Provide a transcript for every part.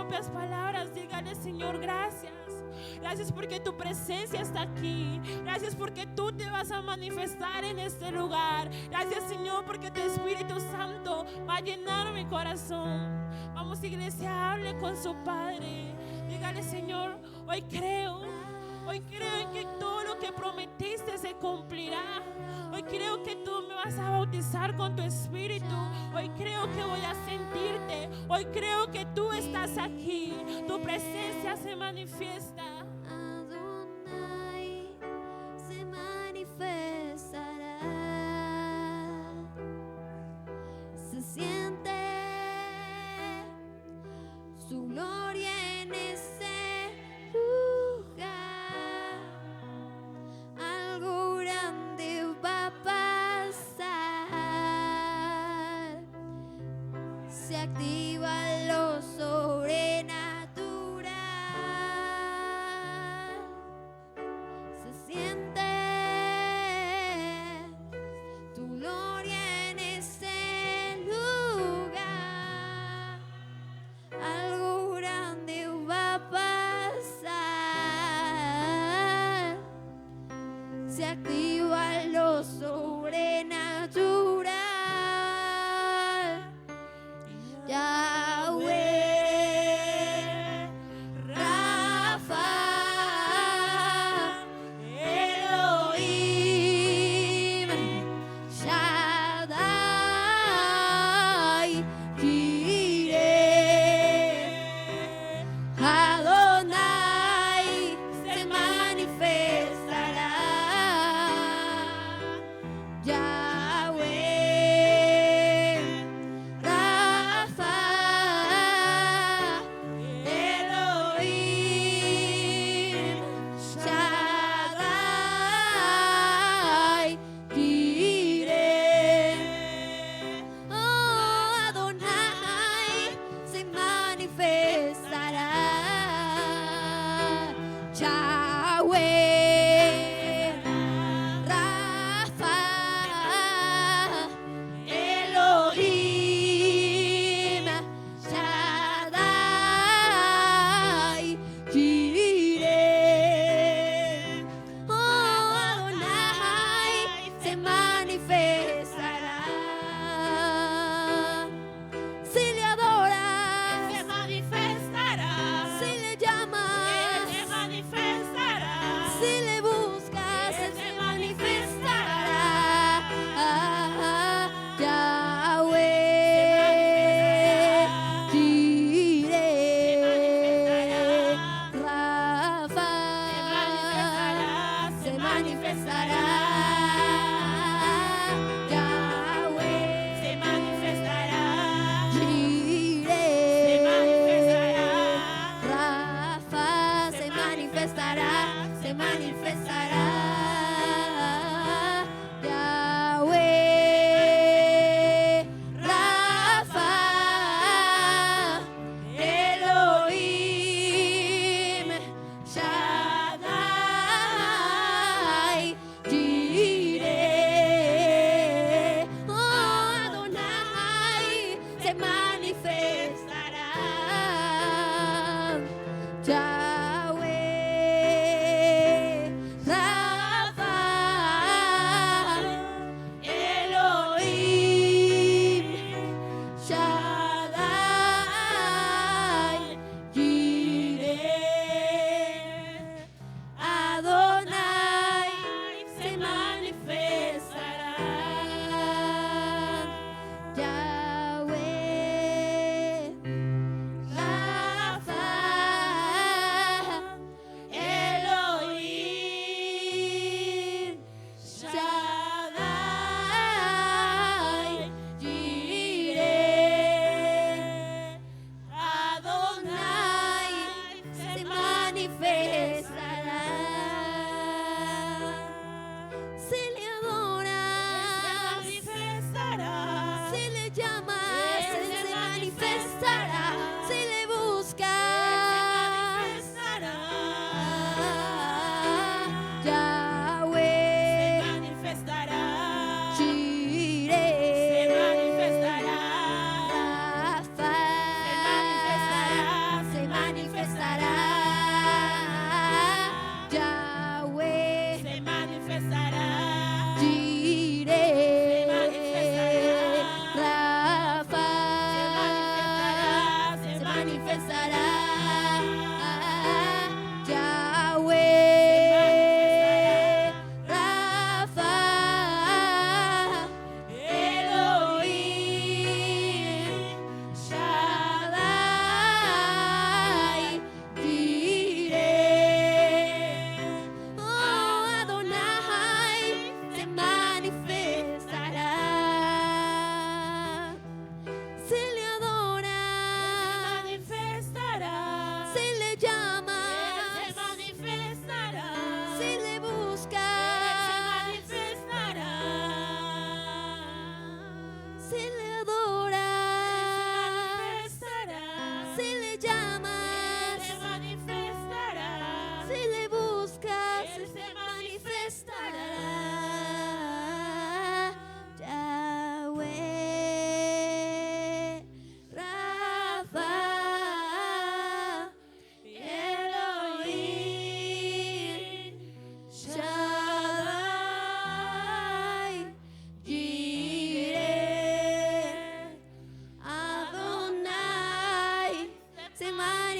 propias palabras, dígale: Señor, gracias. Gracias porque tu presencia está aquí. Gracias porque tú te vas a manifestar en este lugar. Gracias, Señor, porque tu Espíritu Santo va a llenar mi corazón. Vamos, iglesia, hable con su Padre. Dígale: Señor, hoy creo en que todo lo que prometiste se cumplirá. Hoy creo que tú me vas a bautizar con tu Espíritu. Hoy creo que voy a sentirte. Hoy creo que tú estás aquí. Tu presencia se manifiesta. Adonai se manifestará. Se siente su gloria en ese lugar. Algo grande va a pasar. Se activa lo sobrenatural. Se siente tu gloria en ese lugar. Algo grande va a pasar. Se activa lo sobrenatural. Yahweh, Rafa, Elohim, Shaddai, Jireh, Adonai se manifestará. Yahweh, Rafa, Elohim, Shaddai, Jireh. Oh, Adonai se manifestará. Yahweh, Rafa, Elohim, Shaddai, Jireh. Oh, Adonai se manifestará. Si le adoras, Se manifiesta.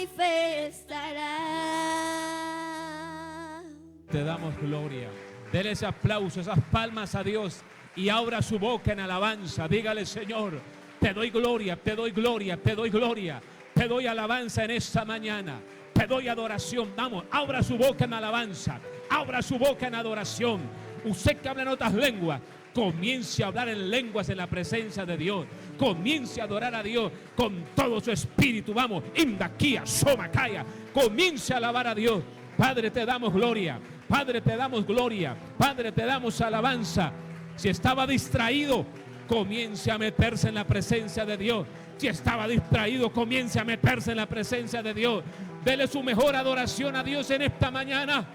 manifestará. Te damos gloria. Dele ese aplauso, esas palmas a Dios y abra su boca en alabanza. Dígale: Señor, te doy gloria, te doy gloria, te doy gloria, te doy alabanza en esta mañana, te doy adoración. Vamos, abra su boca en alabanza, abra su boca en adoración. Usted que habla en otras lenguas, comience a hablar en lenguas en la presencia de Dios. Comience a adorar a Dios con todo su espíritu. Vamos, Indaquía, Somakaya. Comience a alabar a Dios. Padre, te damos gloria. Padre, te damos gloria. Padre, te damos alabanza. Si estaba distraído, comience a meterse en la presencia de Dios. Si estaba distraído, comience a meterse en la presencia de Dios. Dele su mejor adoración a Dios en esta mañana.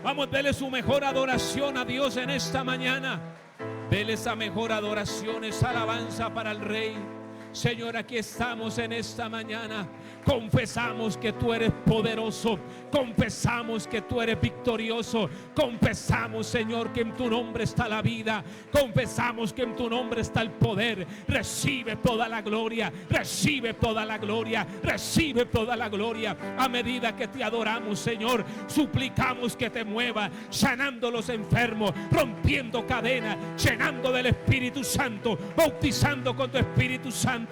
Vamos, dele su mejor adoración a Dios en esta mañana. Dele esa mejor adoración, esa alabanza para el Rey. Señor, aquí estamos en esta mañana. Confesamos que tú eres poderoso. Confesamos que tú eres victorioso. Confesamos, Señor, que en tu nombre está la vida. Confesamos que en tu nombre está el poder. Recibe toda la gloria. Recibe toda la gloria. Recibe toda la gloria. A medida que te adoramos, Señor, suplicamos que te mueva, sanando los enfermos, rompiendo cadenas, llenando del Espíritu Santo, bautizando con tu Espíritu Santo.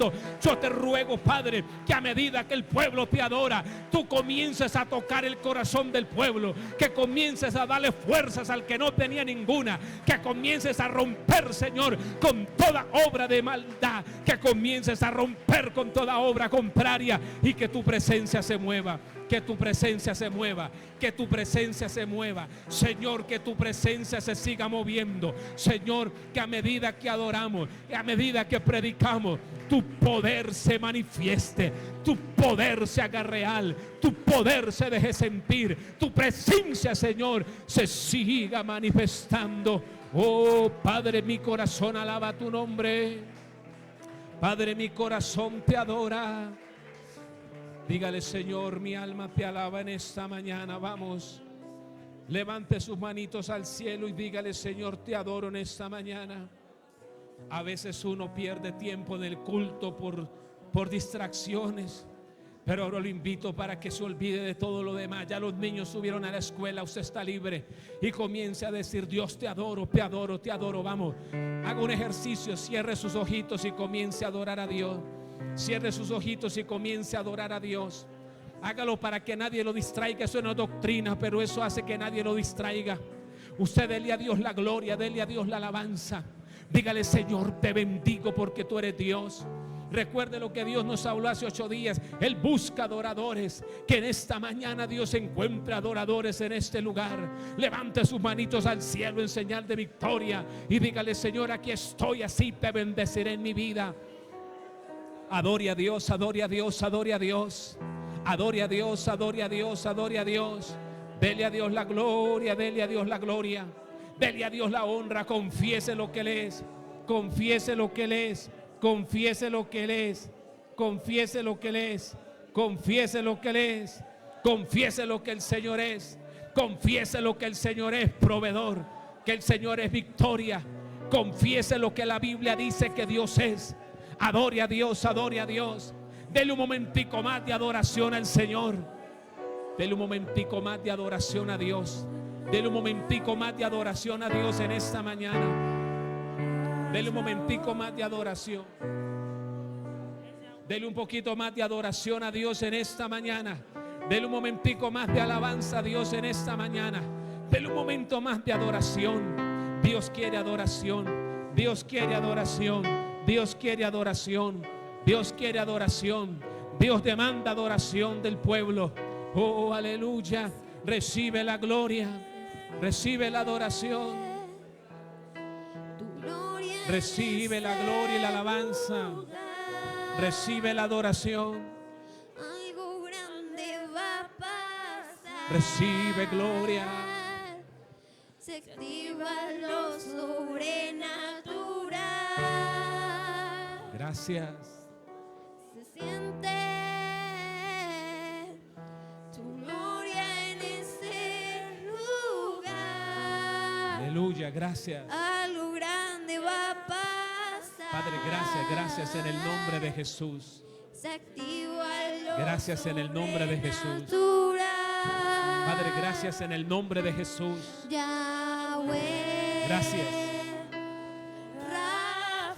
Yo te ruego, Padre, que a medida que el pueblo te adora, tú comiences a tocar el corazón del pueblo, que comiences a darle fuerzas al que no tenía ninguna, que comiences a romper, Señor, con toda obra de maldad, que comiences a romper con toda obra contraria y que tu presencia se mueva. Que tu presencia se mueva, que tu presencia se mueva. Señor, que tu presencia se siga moviendo. Señor, que a medida que adoramos, a medida que predicamos, tu poder se manifieste, tu poder se haga real, tu poder se deje sentir, tu presencia, Señor, se siga manifestando. Oh, Padre, mi corazón alaba tu nombre. Padre, mi corazón te adora. Dígale: Señor, mi alma te alaba en esta mañana. Vamos, levante sus manitos al cielo y dígale: Señor, te adoro en esta mañana. A veces uno pierde tiempo en el culto por distracciones, pero ahora lo invito para que se olvide de todo lo demás. Ya los niños subieron a la escuela, usted está libre y comience a decir: Dios, te adoro, te adoro, te adoro. Vamos, haga un ejercicio, cierre sus ojitos y comience a adorar a Dios. Cierre sus ojitos y comience a adorar a Dios. Hágalo para que nadie lo distraiga. Eso no es doctrina, pero eso hace que nadie lo distraiga. Usted dele a Dios la gloria, dele a Dios la alabanza. Dígale: Señor, te bendigo porque tú eres Dios. Recuerde lo que Dios nos habló hace 8 días. Él busca adoradores. Que en esta mañana Dios encuentre adoradores en este lugar. Levante sus manitos al cielo en señal de victoria y dígale: Señor, aquí estoy, así te bendeciré en mi vida. Adore a Dios, adore a Dios, adore a Dios. Adore a Dios, adore a Dios, adore a Dios. Dele a Dios la gloria, dele a Dios la gloria. Dele a Dios la honra, confiese lo que Él es. Confiese lo que Él es. Confiese lo que Él es. Confiese lo que Él es. Confiese lo que Él es. Confiese lo que el Señor es. Confiese lo que el Señor es proveedor. Que el Señor es victoria. Confiese lo que la Biblia dice que Dios es. Adore a Dios, adore a Dios. Dele un momentico más de adoración al Señor. Dele un momentico más de adoración a Dios. Dele un momentico más de adoración a Dios en esta mañana. Dele un momentico más de adoración. Dele un poquito más de adoración a Dios en esta mañana. Dele un momentico más de alabanza a Dios en esta mañana. Dele un momento más de adoración. Dios quiere adoración. Dios quiere adoración. Dios quiere adoración. Dios quiere adoración. Dios demanda adoración del pueblo. Oh, aleluya. Recibe la gloria. Recibe la adoración. Recibe la gloria y la alabanza. Recibe la adoración. Algo grande va a pasar. Recibe gloria. Se activa lo sobrenatural. Gracias. Se siente tu gloria en ese lugar. Aleluya, gracias. Algo grande va a pasar. Padre, gracias, gracias en el nombre de Jesús. Se activa lo Gracias en el nombre de Jesús. Padre, gracias en el nombre de Jesús. Yahweh. Gracias.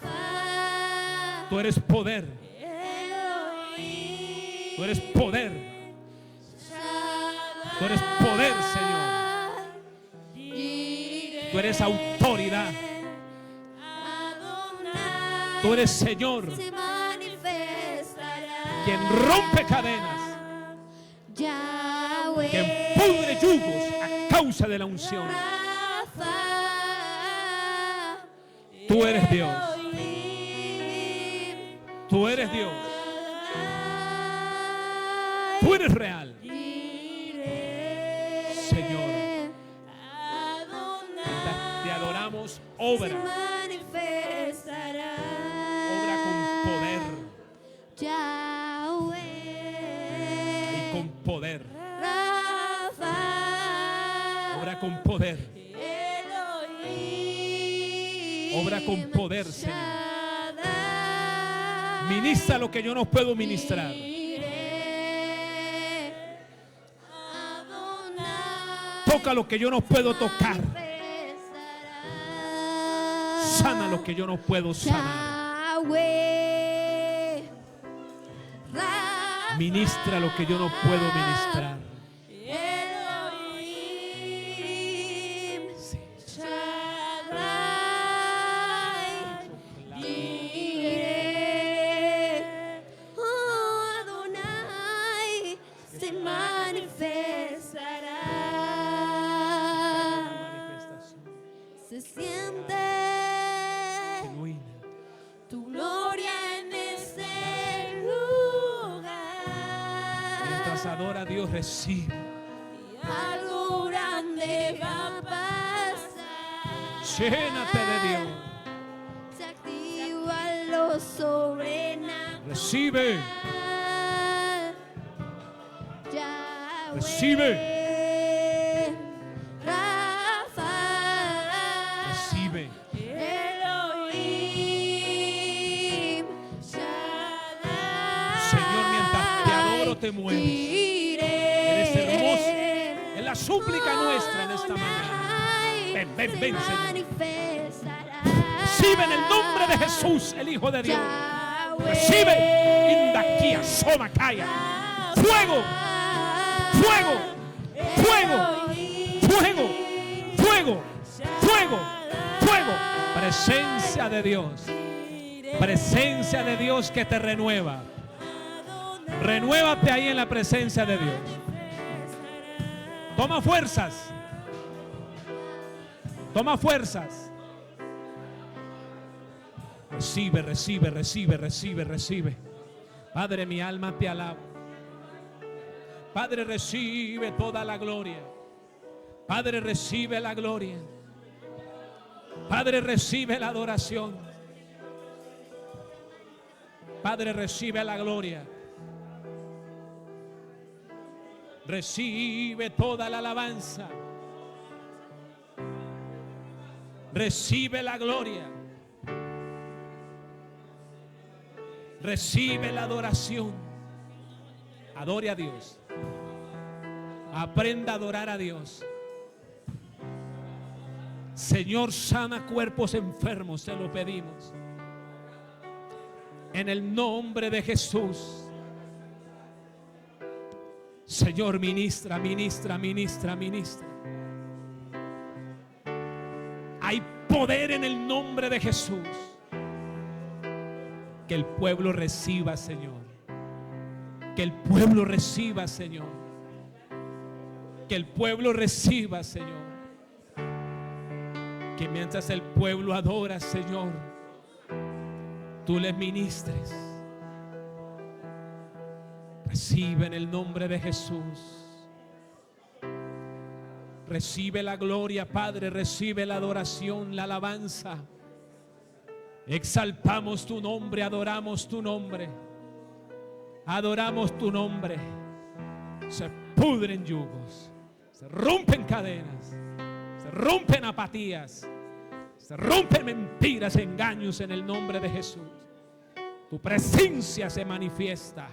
Rafa. Tú eres poder. Elohim. Tú eres poder. Tú eres poder, Señor. Tú eres autoridad. Tú eres Señor, Se manifestará. quien rompe cadenas, Yahweh. quien pudre yugos a causa de la unción. Rafa. Tú eres Dios. Elohim. Tú eres Dios. Tú eres real. Señor, te adoramos. Obra con poder Yahweh. y con poder. Rafa. Obra con poder. Elohim. Obra con poder, Señor. Shaddai. Ministra lo que yo no puedo ministrar. Jireh. Adonai. Toca lo que yo no puedo tocar. Manifestará. Sana lo que yo no puedo sanar. Yahweh. Rafa. Ministra lo que yo no puedo ministrar. Elohim. Sí. Shaddai. Jireh. Oh, Adonai se manifestará. Se siente Genuina. tu gloria en este Mientras lugar. adora a Dios, recibe. Algo grande va a pasar. Llénate de Dios. Se activa lo sobrenatural. Recibe. Yahweh. Recibe. Rafa. Recibe. Elohim. Shaddai. Señor, mientras te adoro, te mueves. Eres hermoso. Es la súplica nuestra en esta mañana. Ven, ven, ven, Señor. Recibe en el nombre de Jesús, el Hijo de Dios. Recibe. Indaquía, Somakaya. Fuego. Fuego. Fuego. Fuego. Fuego. Fuego. Fuego. Presencia de Dios. Presencia de Dios que te renueva. Renuévate ahí en la presencia de Dios. Toma fuerzas. Toma fuerzas. Recibe, recibe, recibe, recibe, recibe. Padre, mi alma te alaba. Padre, recibe toda la gloria. Padre, recibe la gloria. Padre, recibe la adoración. Padre, recibe la gloria. Recibe toda la alabanza. Recibe la gloria. Recibe la adoración. Adore a Dios. Aprenda a adorar a Dios. Señor, sana cuerpos enfermos, te lo pedimos. En el nombre de Jesús. Señor, ministra, ministra, ministra, ministra. Hay poder en el nombre de Jesús. Que el pueblo reciba, Señor. Que el pueblo reciba, Señor. Que el pueblo reciba, Señor. Que mientras el pueblo adora, Señor, tú les ministres. Recibe en el nombre de Jesús. Recibe la gloria, Padre. Recibe la adoración, la alabanza. Exaltamos tu nombre, adoramos tu nombre. Adoramos tu nombre. Se pudren yugos, se rompen cadenas, se rompen apatías, se rompen mentiras, engaños en el nombre de Jesús. Tu presencia se manifiesta.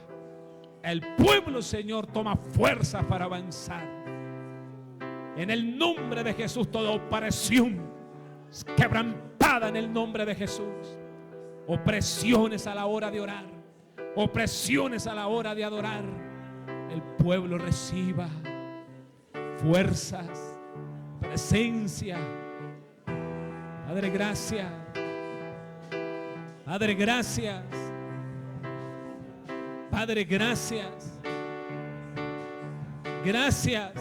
El pueblo, Señor, toma fuerza para avanzar. En el nombre de Jesús, toda opresión es quebrantada en el nombre de Jesús. Opresiones a la hora de orar, opresiones a la hora de adorar. El pueblo reciba fuerzas, presencia. Padre, gracias. Padre, gracias. Padre, gracias. Gracias.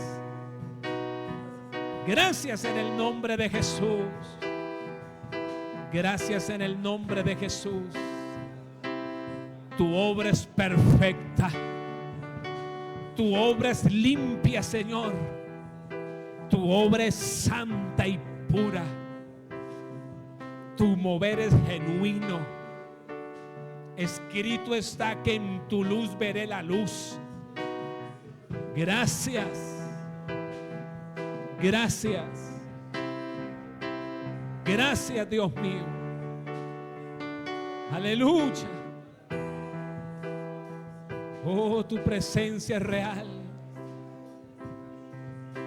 Gracias en el nombre de Jesús. Gracias en el nombre de Jesús. Tu obra es perfecta. Tu obra es limpia, Señor. Tu obra es santa y pura. Tu mover es genuino. Escrito está que en tu luz veré la luz. Gracias. Gracias. Gracias, Dios mío. Aleluya. Oh, tu presencia es real.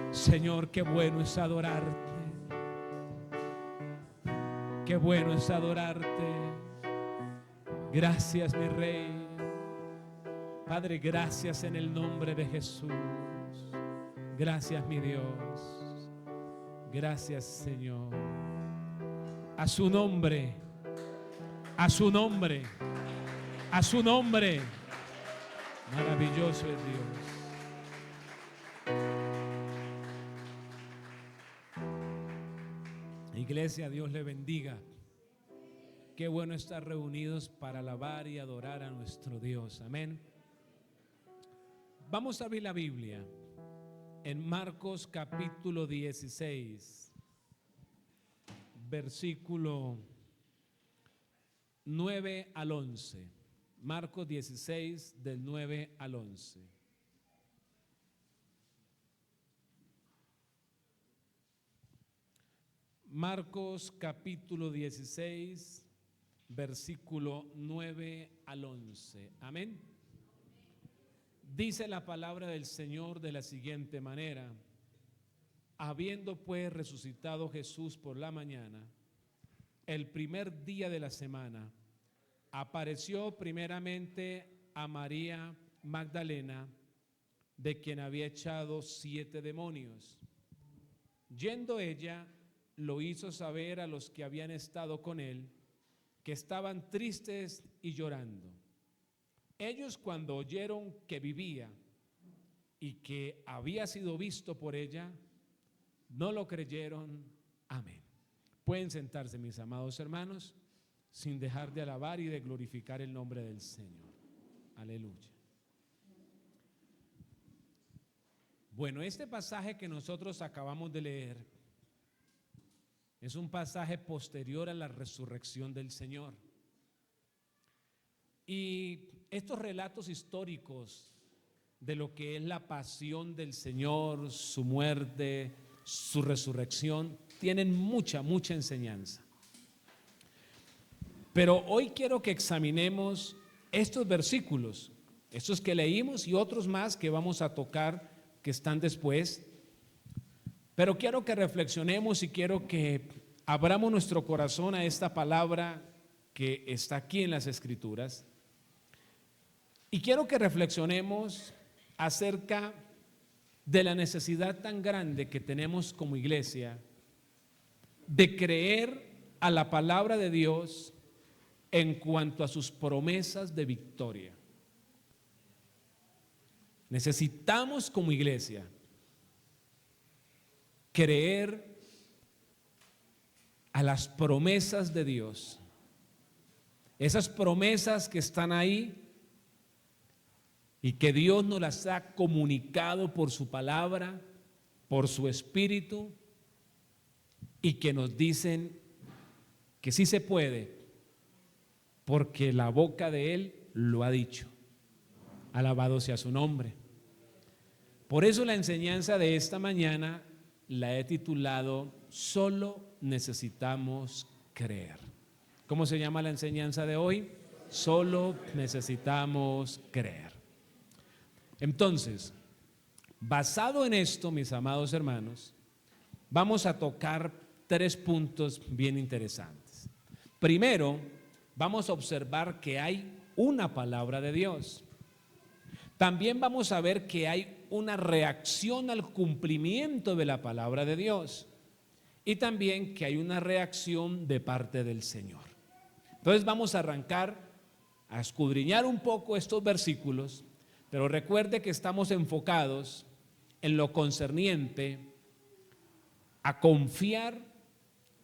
Señor, qué bueno es adorarte. Qué bueno es adorarte. Gracias, mi Rey. Padre, gracias en el nombre de Jesús. Gracias, mi Dios. Gracias, Señor. A su nombre. A su nombre. A su nombre. Maravilloso es Dios. Iglesia, Dios le bendiga. Qué bueno estar reunidos para alabar y adorar a nuestro Dios. Amén. Vamos a abrir la Biblia en Marcos capítulo 16, versículo 9 al 11. Marcos 16, del 9 al 11. Marcos capítulo 16, versículo 9 al 11. Amén. Dice la palabra del Señor de la siguiente manera: habiendo pues resucitado Jesús por la mañana, el primer día de la semana, apareció primeramente a María Magdalena, de quien había echado 7 demonios. Yendo ella, lo hizo saber a los que habían estado con él, que estaban tristes y llorando. Ellos, cuando oyeron que vivía y que había sido visto por ella, no lo creyeron. Amén. Pueden sentarse, mis amados hermanos, sin dejar de alabar y de glorificar el nombre del Señor. Aleluya. Bueno, este pasaje que nosotros acabamos de leer es un pasaje posterior a la resurrección del Señor. Y estos relatos históricos de lo que es la pasión del Señor, su muerte, su resurrección, tienen mucha enseñanza. Pero hoy quiero que examinemos estos versículos, estos que leímos y otros más que vamos a tocar que están después. Pero quiero que reflexionemos y quiero que abramos nuestro corazón a esta palabra que está aquí en las Escrituras. Y quiero que reflexionemos acerca de la necesidad tan grande que tenemos como iglesia de creer a la palabra de Dios en cuanto a sus promesas de victoria. Necesitamos como iglesia creer a las promesas de Dios. Esas promesas que están ahí y que Dios nos las ha comunicado por su palabra, por su espíritu, y que nos dicen que sí se puede, porque la boca de Él lo ha dicho. Alabado sea su nombre. Por eso la enseñanza de esta mañana la he titulado Solo necesitamos creer. ¿Cómo se llama la enseñanza de hoy? Solo necesitamos creer. Entonces, basado en esto, mis amados hermanos, vamos a tocar 3 puntos bien interesantes. Primero, vamos a observar que hay una palabra de Dios. También vamos a ver que hay una reacción al cumplimiento de la palabra de Dios. Y también que hay una reacción de parte del Señor. Entonces vamos a arrancar a escudriñar un poco estos versículos, pero recuerde que estamos enfocados en lo concerniente a confiar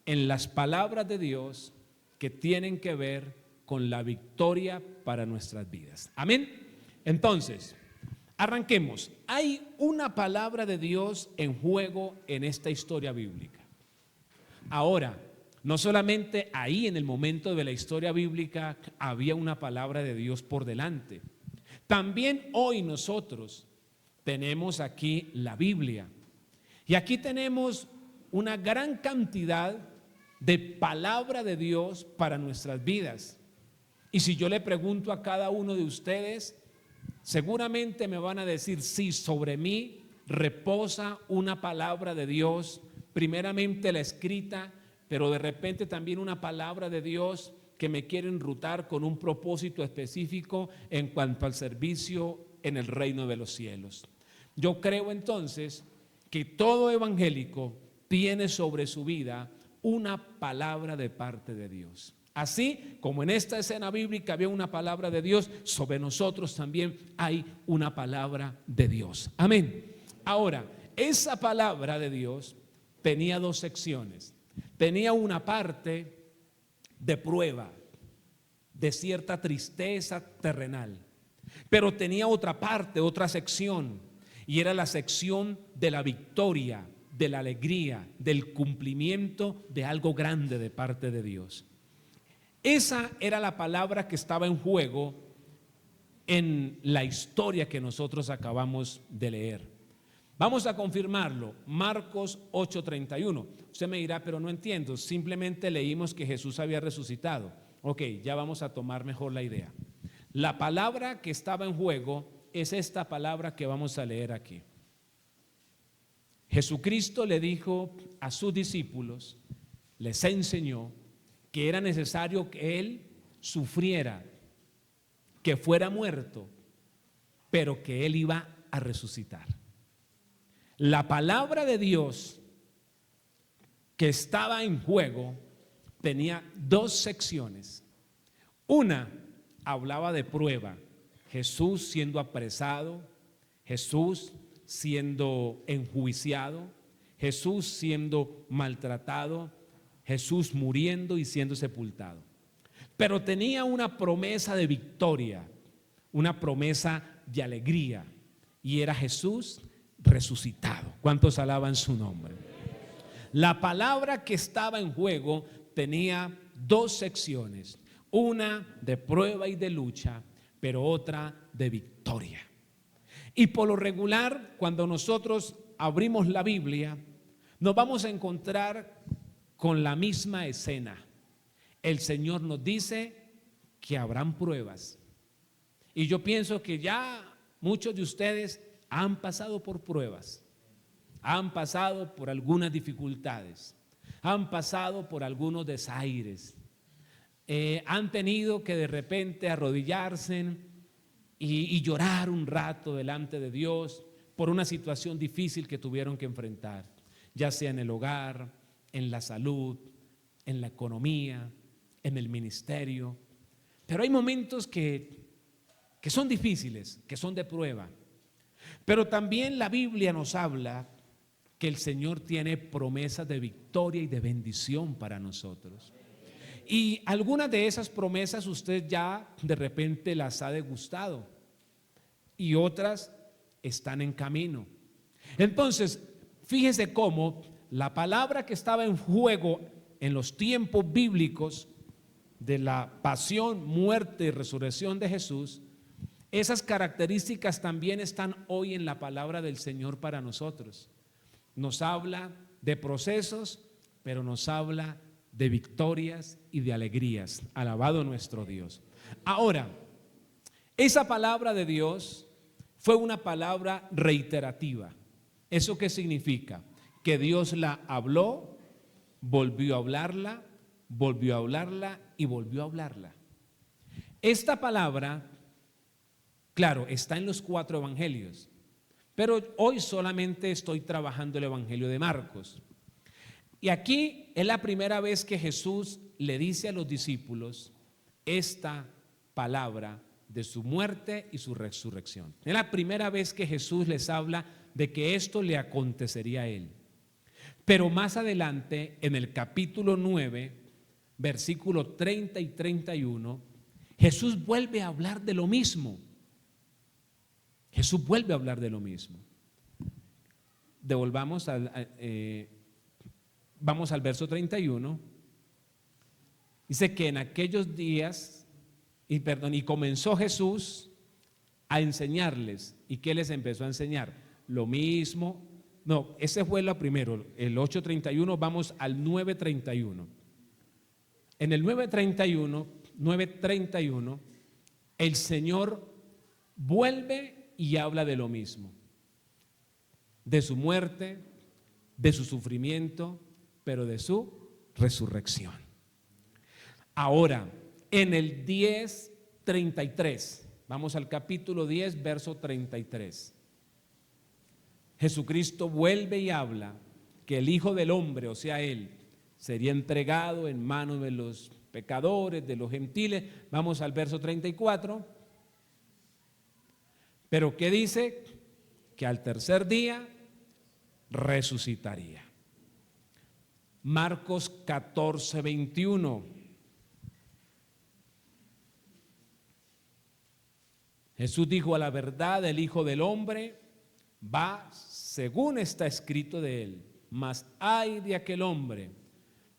en las palabras de Dios que tienen que ver con la victoria para nuestras vidas. Amén. Entonces, arranquemos. Hay una palabra de Dios en juego en esta historia bíblica. Ahora, no solamente ahí en el momento de la historia bíblica había una palabra de Dios por delante. También hoy nosotros tenemos aquí la Biblia. Y aquí tenemos una gran cantidad de palabra de Dios para nuestras vidas. Y si yo le pregunto a cada uno de ustedes, seguramente me van a decir, sí, sobre mí reposa una palabra de Dios, primeramente la escrita, pero de repente también una palabra de Dios que me quiere enrutar con un propósito específico en cuanto al servicio en el reino de los cielos. Yo creo entonces que todo evangélico tiene sobre su vida una palabra de parte de Dios. Así como en esta escena bíblica había una palabra de Dios, sobre nosotros también hay una palabra de Dios. Amén. Ahora, esa palabra de Dios tenía 2 secciones. Tenía una parte de prueba, de cierta tristeza terrenal, pero tenía otra parte, otra sección, y era la sección de la victoria, de la alegría, del cumplimiento de algo grande de parte de Dios. Esa era la palabra que estaba en juego en la historia que nosotros acabamos de leer. Vamos a confirmarlo, Marcos 8:31. Usted me dirá, pero no entiendo, simplemente leímos que Jesús había resucitado. Ok, ya vamos a tomar mejor la idea. La palabra que estaba en juego es esta palabra que vamos a leer aquí. Jesucristo le dijo a sus discípulos, les enseñó que era necesario que Él sufriera, que fuera muerto, pero que Él iba a resucitar. La palabra de Dios que estaba en juego tenía 2 secciones. Una hablaba de prueba, Jesús siendo apresado, Jesús siendo enjuiciado, Jesús siendo maltratado, Jesús muriendo y siendo sepultado. Pero tenía una promesa de victoria, una promesa de alegría, y era Jesús resucitado. ¿Cuántos alaban su nombre? La palabra que estaba en juego tenía 2 secciones, una de prueba y de lucha, pero otra de victoria. Y por lo regular, cuando nosotros abrimos la Biblia, nos vamos a encontrar con la misma escena. El Señor nos dice que habrán pruebas. Y yo pienso que ya muchos de ustedes han pasado por pruebas, han pasado por algunas dificultades, han pasado por algunos desaires, han tenido que de repente arrodillarse y llorar un rato delante de Dios por una situación difícil que tuvieron que enfrentar, ya sea en el hogar, en la salud, en la economía, en el ministerio. Pero hay momentos que son difíciles, que son de prueba. Pero también la Biblia nos habla que el Señor tiene promesas de victoria y de bendición para nosotros. Y algunas de esas promesas usted ya de repente las ha degustado y otras están en camino. Entonces, fíjese cómo la palabra que estaba en juego en los tiempos bíblicos de la pasión, muerte y resurrección de Jesús, esas características también están hoy en la palabra del Señor para nosotros. Nos habla de procesos, pero nos habla de victorias y de alegrías. Alabado nuestro Dios. Ahora, esa palabra de Dios fue una palabra reiterativa. ¿Eso qué significa? Que Dios la habló, volvió a hablarla, volvió a hablarla y volvió a hablarla. Esta palabra, claro, está en los 4 evangelios, pero hoy solamente estoy trabajando el evangelio de Marcos. Y aquí es la primera vez que Jesús le dice a los discípulos esta palabra de su muerte y su resurrección. Es la primera vez que Jesús les habla de que esto le acontecería a él. Pero más adelante, en el capítulo 9, versículo 30 y 31, Jesús vuelve a hablar de lo mismo. Jesús vuelve a hablar de lo mismo. Vamos al verso 31. Dice que en aquellos días, y comenzó Jesús a enseñarles. ¿Y qué les empezó a enseñar? Lo mismo. No, ese fue lo primero, el 8:31, vamos al 9:31. En el 9:31, el Señor vuelve y habla de lo mismo. De su muerte, de su sufrimiento, pero de su resurrección. Ahora, en el 10:33, vamos al capítulo 10, verso 33. Jesucristo vuelve y habla que el Hijo del Hombre, o sea, Él, sería entregado en manos de los pecadores, de los gentiles. Vamos al verso 34. Pero ¿qué dice? Que al tercer día resucitaría. Marcos 14:21. Jesús dijo: a la verdad, el Hijo del Hombre va según está escrito de él, mas ay de aquel hombre,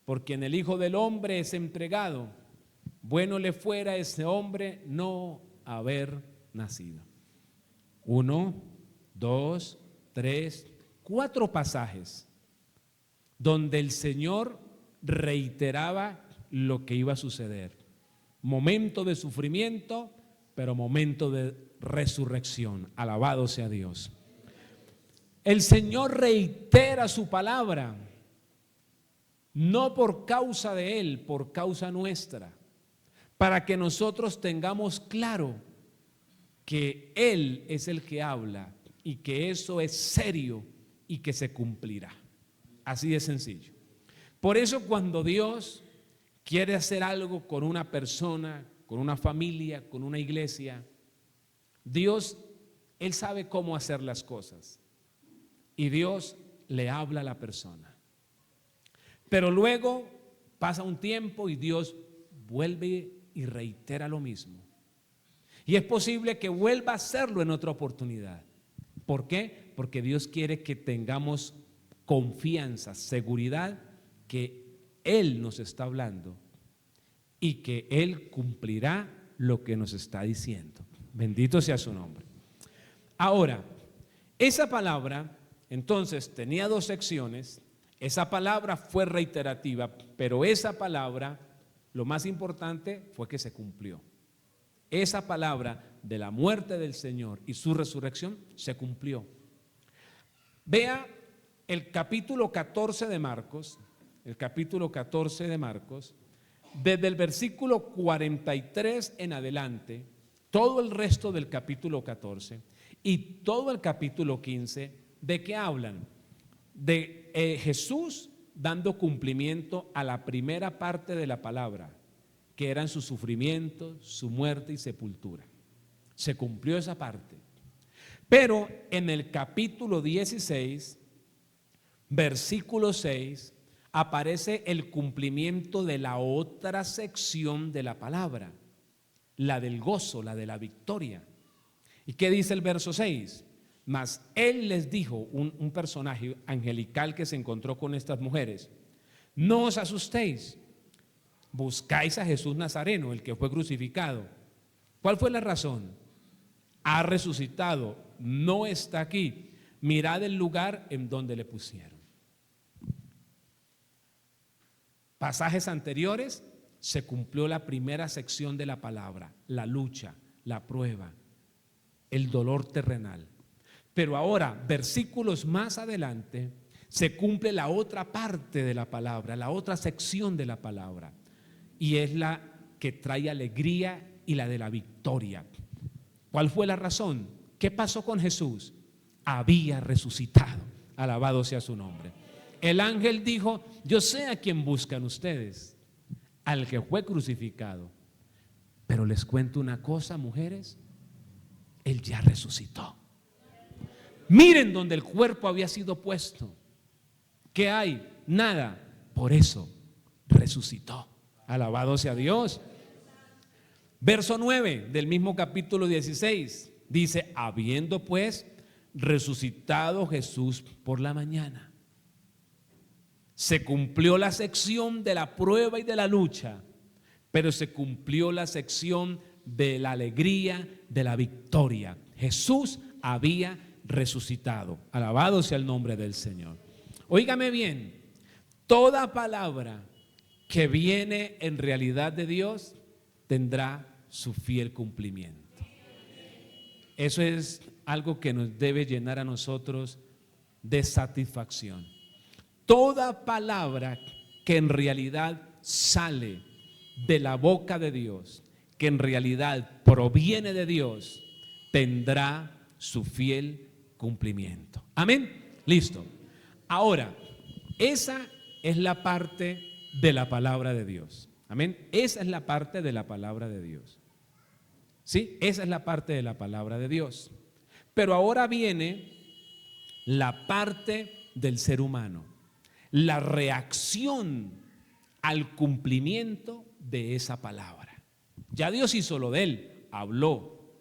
porque en el Hijo del Hombre es entregado. Bueno le fuera a ese hombre no haber nacido. 1, 2, 3, 4 pasajes donde el Señor reiteraba lo que iba a suceder. Momento de sufrimiento, pero momento de resurrección. Alabado sea Dios. El Señor reitera su palabra, no por causa de Él, por causa nuestra, para que nosotros tengamos claro que Él es el que habla y que eso es serio y que se cumplirá. Así de sencillo. Por eso cuando Dios quiere hacer algo con una persona, con una familia, con una iglesia, Dios, Él sabe cómo hacer las cosas. Y Dios le habla a la persona. Pero luego pasa un tiempo y Dios vuelve y reitera lo mismo. Y es posible que vuelva a hacerlo en otra oportunidad. ¿Por qué? Porque Dios quiere que tengamos confianza, seguridad que Él nos está hablando y que Él cumplirá lo que nos está diciendo. Bendito sea su nombre. Ahora, esa palabra entonces tenía 2 secciones. Esa palabra fue reiterativa, pero esa palabra, lo más importante fue que se cumplió. Esa palabra de la muerte del Señor y su resurrección se cumplió. Vea el capítulo 14 de Marcos, desde el versículo 43 en adelante, todo el resto del capítulo 14 y todo el capítulo 15, ¿de qué hablan? De Jesús dando cumplimiento a la primera parte de la palabra, que eran su sufrimiento, su muerte y sepultura. Se cumplió esa parte. Pero en el capítulo 16, versículo 6, aparece el cumplimiento de la otra sección de la palabra, la del gozo, la de la victoria. ¿Y qué dice el verso 6? Mas él les dijo, un personaje angelical que se encontró con estas mujeres: no os asustéis, buscáis a Jesús Nazareno, el que fue crucificado. ¿Cuál fue la razón? Ha resucitado, no está aquí. Mirad el lugar en donde le pusieron. Pasajes anteriores se cumplió la primera sección de la palabra, la lucha, la prueba. el dolor terrenal. Pero ahora, versículos más adelante, se cumple la otra parte de la palabra, la otra sección de la palabra, y es la que trae alegría y la de la victoria. ¿Cuál fue la razón? ¿Qué pasó con Jesús? Había resucitado. Alabado sea su nombre. El ángel dijo: yo sé a quién buscan ustedes, al que fue crucificado. Pero les cuento una cosa, mujeres, él ya resucitó. Miren donde el cuerpo había sido puesto. ¿Qué hay? Nada. Por eso resucitó. Alabado sea Dios. Verso 9 del mismo capítulo 16 dice: habiendo pues resucitado Jesús por la mañana, se cumplió la sección de la prueba y de la lucha, pero se cumplió la sección de la alegría, de la victoria. Jesús había resucitado. Alabado sea el nombre del Señor. Óigame bien, toda palabra que viene en realidad de Dios tendrá su fiel cumplimiento. Eso es algo que nos debe llenar a nosotros de satisfacción. Toda palabra que en realidad sale de la boca de Dios, que en realidad proviene de Dios, tendrá su fiel cumplimiento. Amén. Listo. Ahora, esa es la parte de la palabra de Dios. Amén. Esa es la parte de la palabra de Dios. ¿Sí? Esa es la parte de la palabra de Dios. Pero ahora viene la parte del ser humano, la reacción al cumplimiento de esa palabra. Ya Dios hizo lo de él, habló.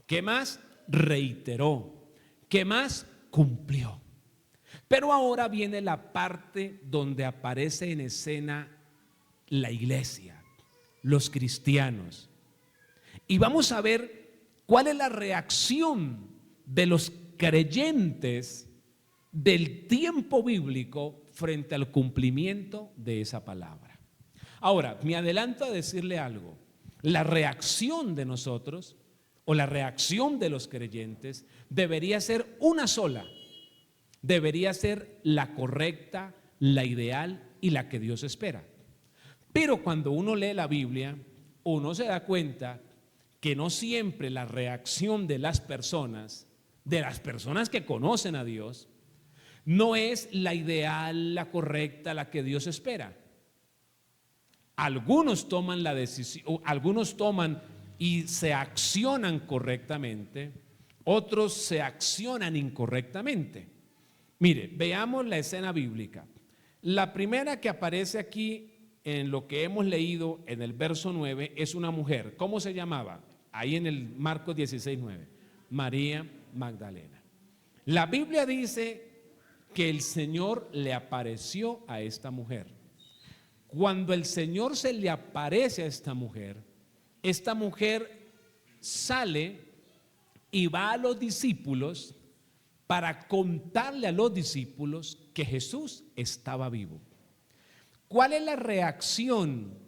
¿Qué más? Reiteró. ¿Qué más? Cumplió. Pero ahora viene la parte donde aparece en escena la iglesia, los cristianos. Y vamos a ver cuál es la reacción de los creyentes del tiempo bíblico frente al cumplimiento de esa palabra. Ahora, me adelanto a decirle algo. La reacción de nosotros o la reacción de los creyentes debería ser una sola. Debería ser la correcta, la ideal y la que Dios espera. Pero cuando uno lee la Biblia, uno se da cuenta que no siempre la reacción de las personas que conocen a Dios, no es la ideal, la correcta, la que Dios espera. Algunos toman la decisión, algunos toman y se accionan correctamente, otros se accionan incorrectamente. Mire, veamos la escena bíblica. La primera que aparece aquí en lo que hemos leído en el verso 9 es una mujer. ¿Cómo se llamaba? Ahí en el Marcos 16:9, María Magdalena. La Biblia dice que el Señor le apareció a esta mujer. Cuando el Señor se le aparece a esta mujer sale y va a los discípulos para contarle a los discípulos que Jesús estaba vivo. ¿Cuál es la reacción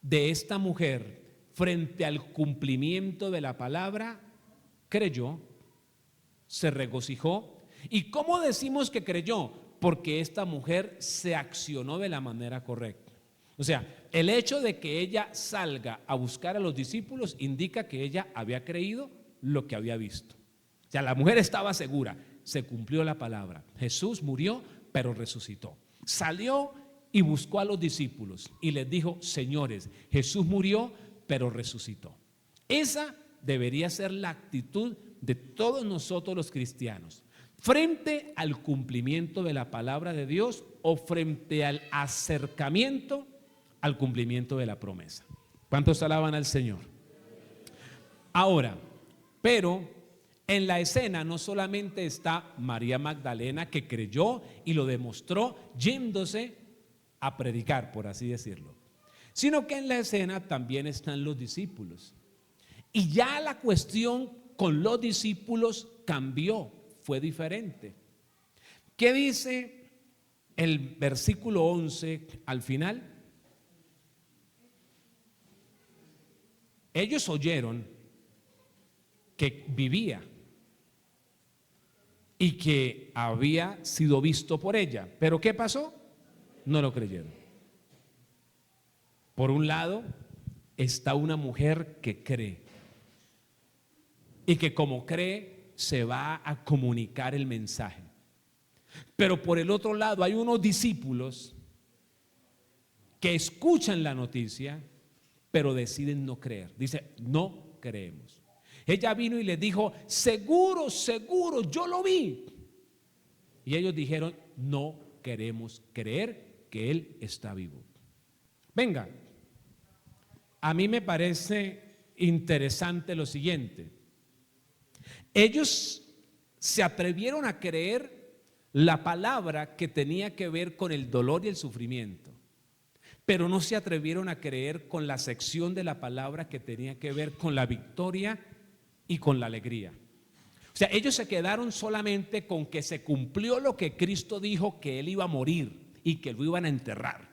de esta mujer frente al cumplimiento de la palabra? Creyó, se regocijó. ¿Y cómo decimos que creyó? Porque esta mujer se accionó de la manera correcta. O sea, el hecho de que ella salga a buscar a los discípulos indica que ella había creído lo que había visto. O sea, la mujer estaba segura, se cumplió la palabra. Jesús murió, pero resucitó. Salió y buscó a los discípulos y les dijo: señores, Jesús murió, pero resucitó. Esa debería ser la actitud de todos nosotros los cristianos, frente al cumplimiento de la palabra de Dios o frente al acercamiento al cumplimiento de la promesa. ¿Cuántos alaban al Señor? Ahora, pero en la escena no solamente está María Magdalena, que creyó y lo demostró yéndose a predicar, por así decirlo, sino que en la escena también están los discípulos. Y ya la cuestión con los discípulos cambió, fue diferente. ¿Qué dice el versículo 11 al final? Ellos oyeron que vivía y que había sido visto por ella. ¿Pero qué pasó? No lo creyeron. Por un lado está una mujer que cree y que como cree se va a comunicar el mensaje. Pero por el otro lado hay unos discípulos que escuchan la noticia, pero deciden no creer. Dice, no creemos. Ella vino y les dijo, seguro, seguro, yo lo vi. Y ellos dijeron, no queremos creer que Él está vivo. Venga, a mí me parece interesante lo siguiente. Ellos se atrevieron a creer la palabra que tenía que ver con el dolor y el sufrimiento, pero no se atrevieron a creer con la sección de la palabra que tenía que ver con la victoria y con la alegría. O sea, ellos se quedaron solamente con que se cumplió lo que Cristo dijo, que Él iba a morir y que lo iban a enterrar,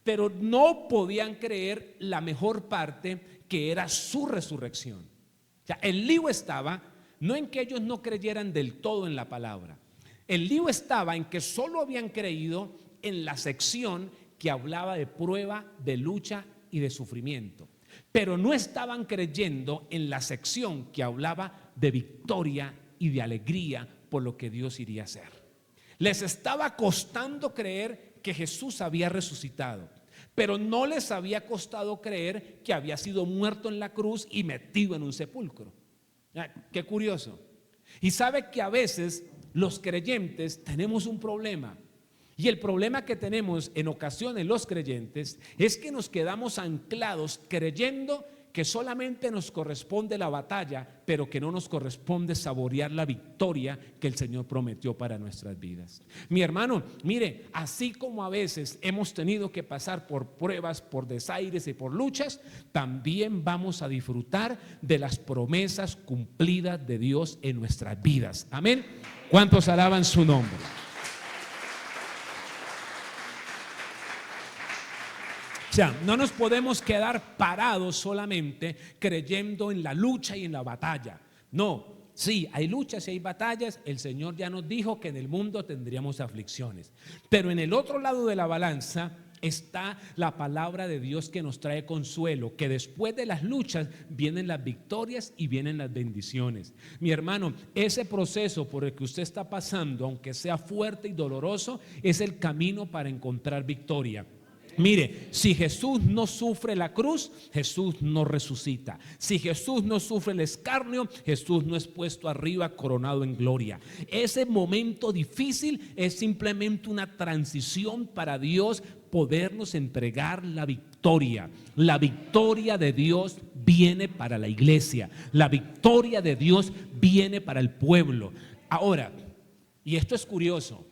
pero no podían creer la mejor parte, que era su resurrección. O sea, el lío estaba no en que ellos no creyeran del todo en la palabra. El lío estaba en que solo habían creído en la sección que hablaba de prueba, de lucha y de sufrimiento, pero no estaban creyendo en la sección que hablaba de victoria y de alegría por lo que Dios iría a hacer. Les estaba costando creer que Jesús había resucitado, pero no les había costado creer que había sido muerto en la cruz y metido en un sepulcro. Qué curioso. Y sabe que a veces los creyentes tenemos un problema, y el problema que tenemos en ocasiones los creyentes es que nos quedamos anclados creyendo que solamente nos corresponde la batalla, pero que no nos corresponde saborear la victoria que el Señor prometió para nuestras vidas. Mi hermano, mire, así como a veces hemos tenido que pasar por pruebas, por desaires y por luchas, también vamos a disfrutar de las promesas cumplidas de Dios en nuestras vidas. Amén. ¿Cuántos alaban su nombre? O sea, no nos podemos quedar parados solamente creyendo en la lucha y en la batalla. No, sí, hay luchas y hay batallas. El Señor ya nos dijo que en el mundo tendríamos aflicciones. Pero en el otro lado de la balanza está la palabra de Dios que nos trae consuelo, que después de las luchas vienen las victorias y vienen las bendiciones. Mi hermano, ese proceso por el que usted está pasando, aunque sea fuerte y doloroso, es el camino para encontrar victoria. Mire, si Jesús no sufre la cruz, Jesús no resucita. Si Jesús no sufre el escarnio, Jesús no es puesto arriba coronado en gloria. Ese momento difícil es simplemente una transición para Dios podernos entregar la victoria. La victoria de Dios viene para la iglesia. La victoria de Dios viene para el pueblo. Ahora, y esto es curioso,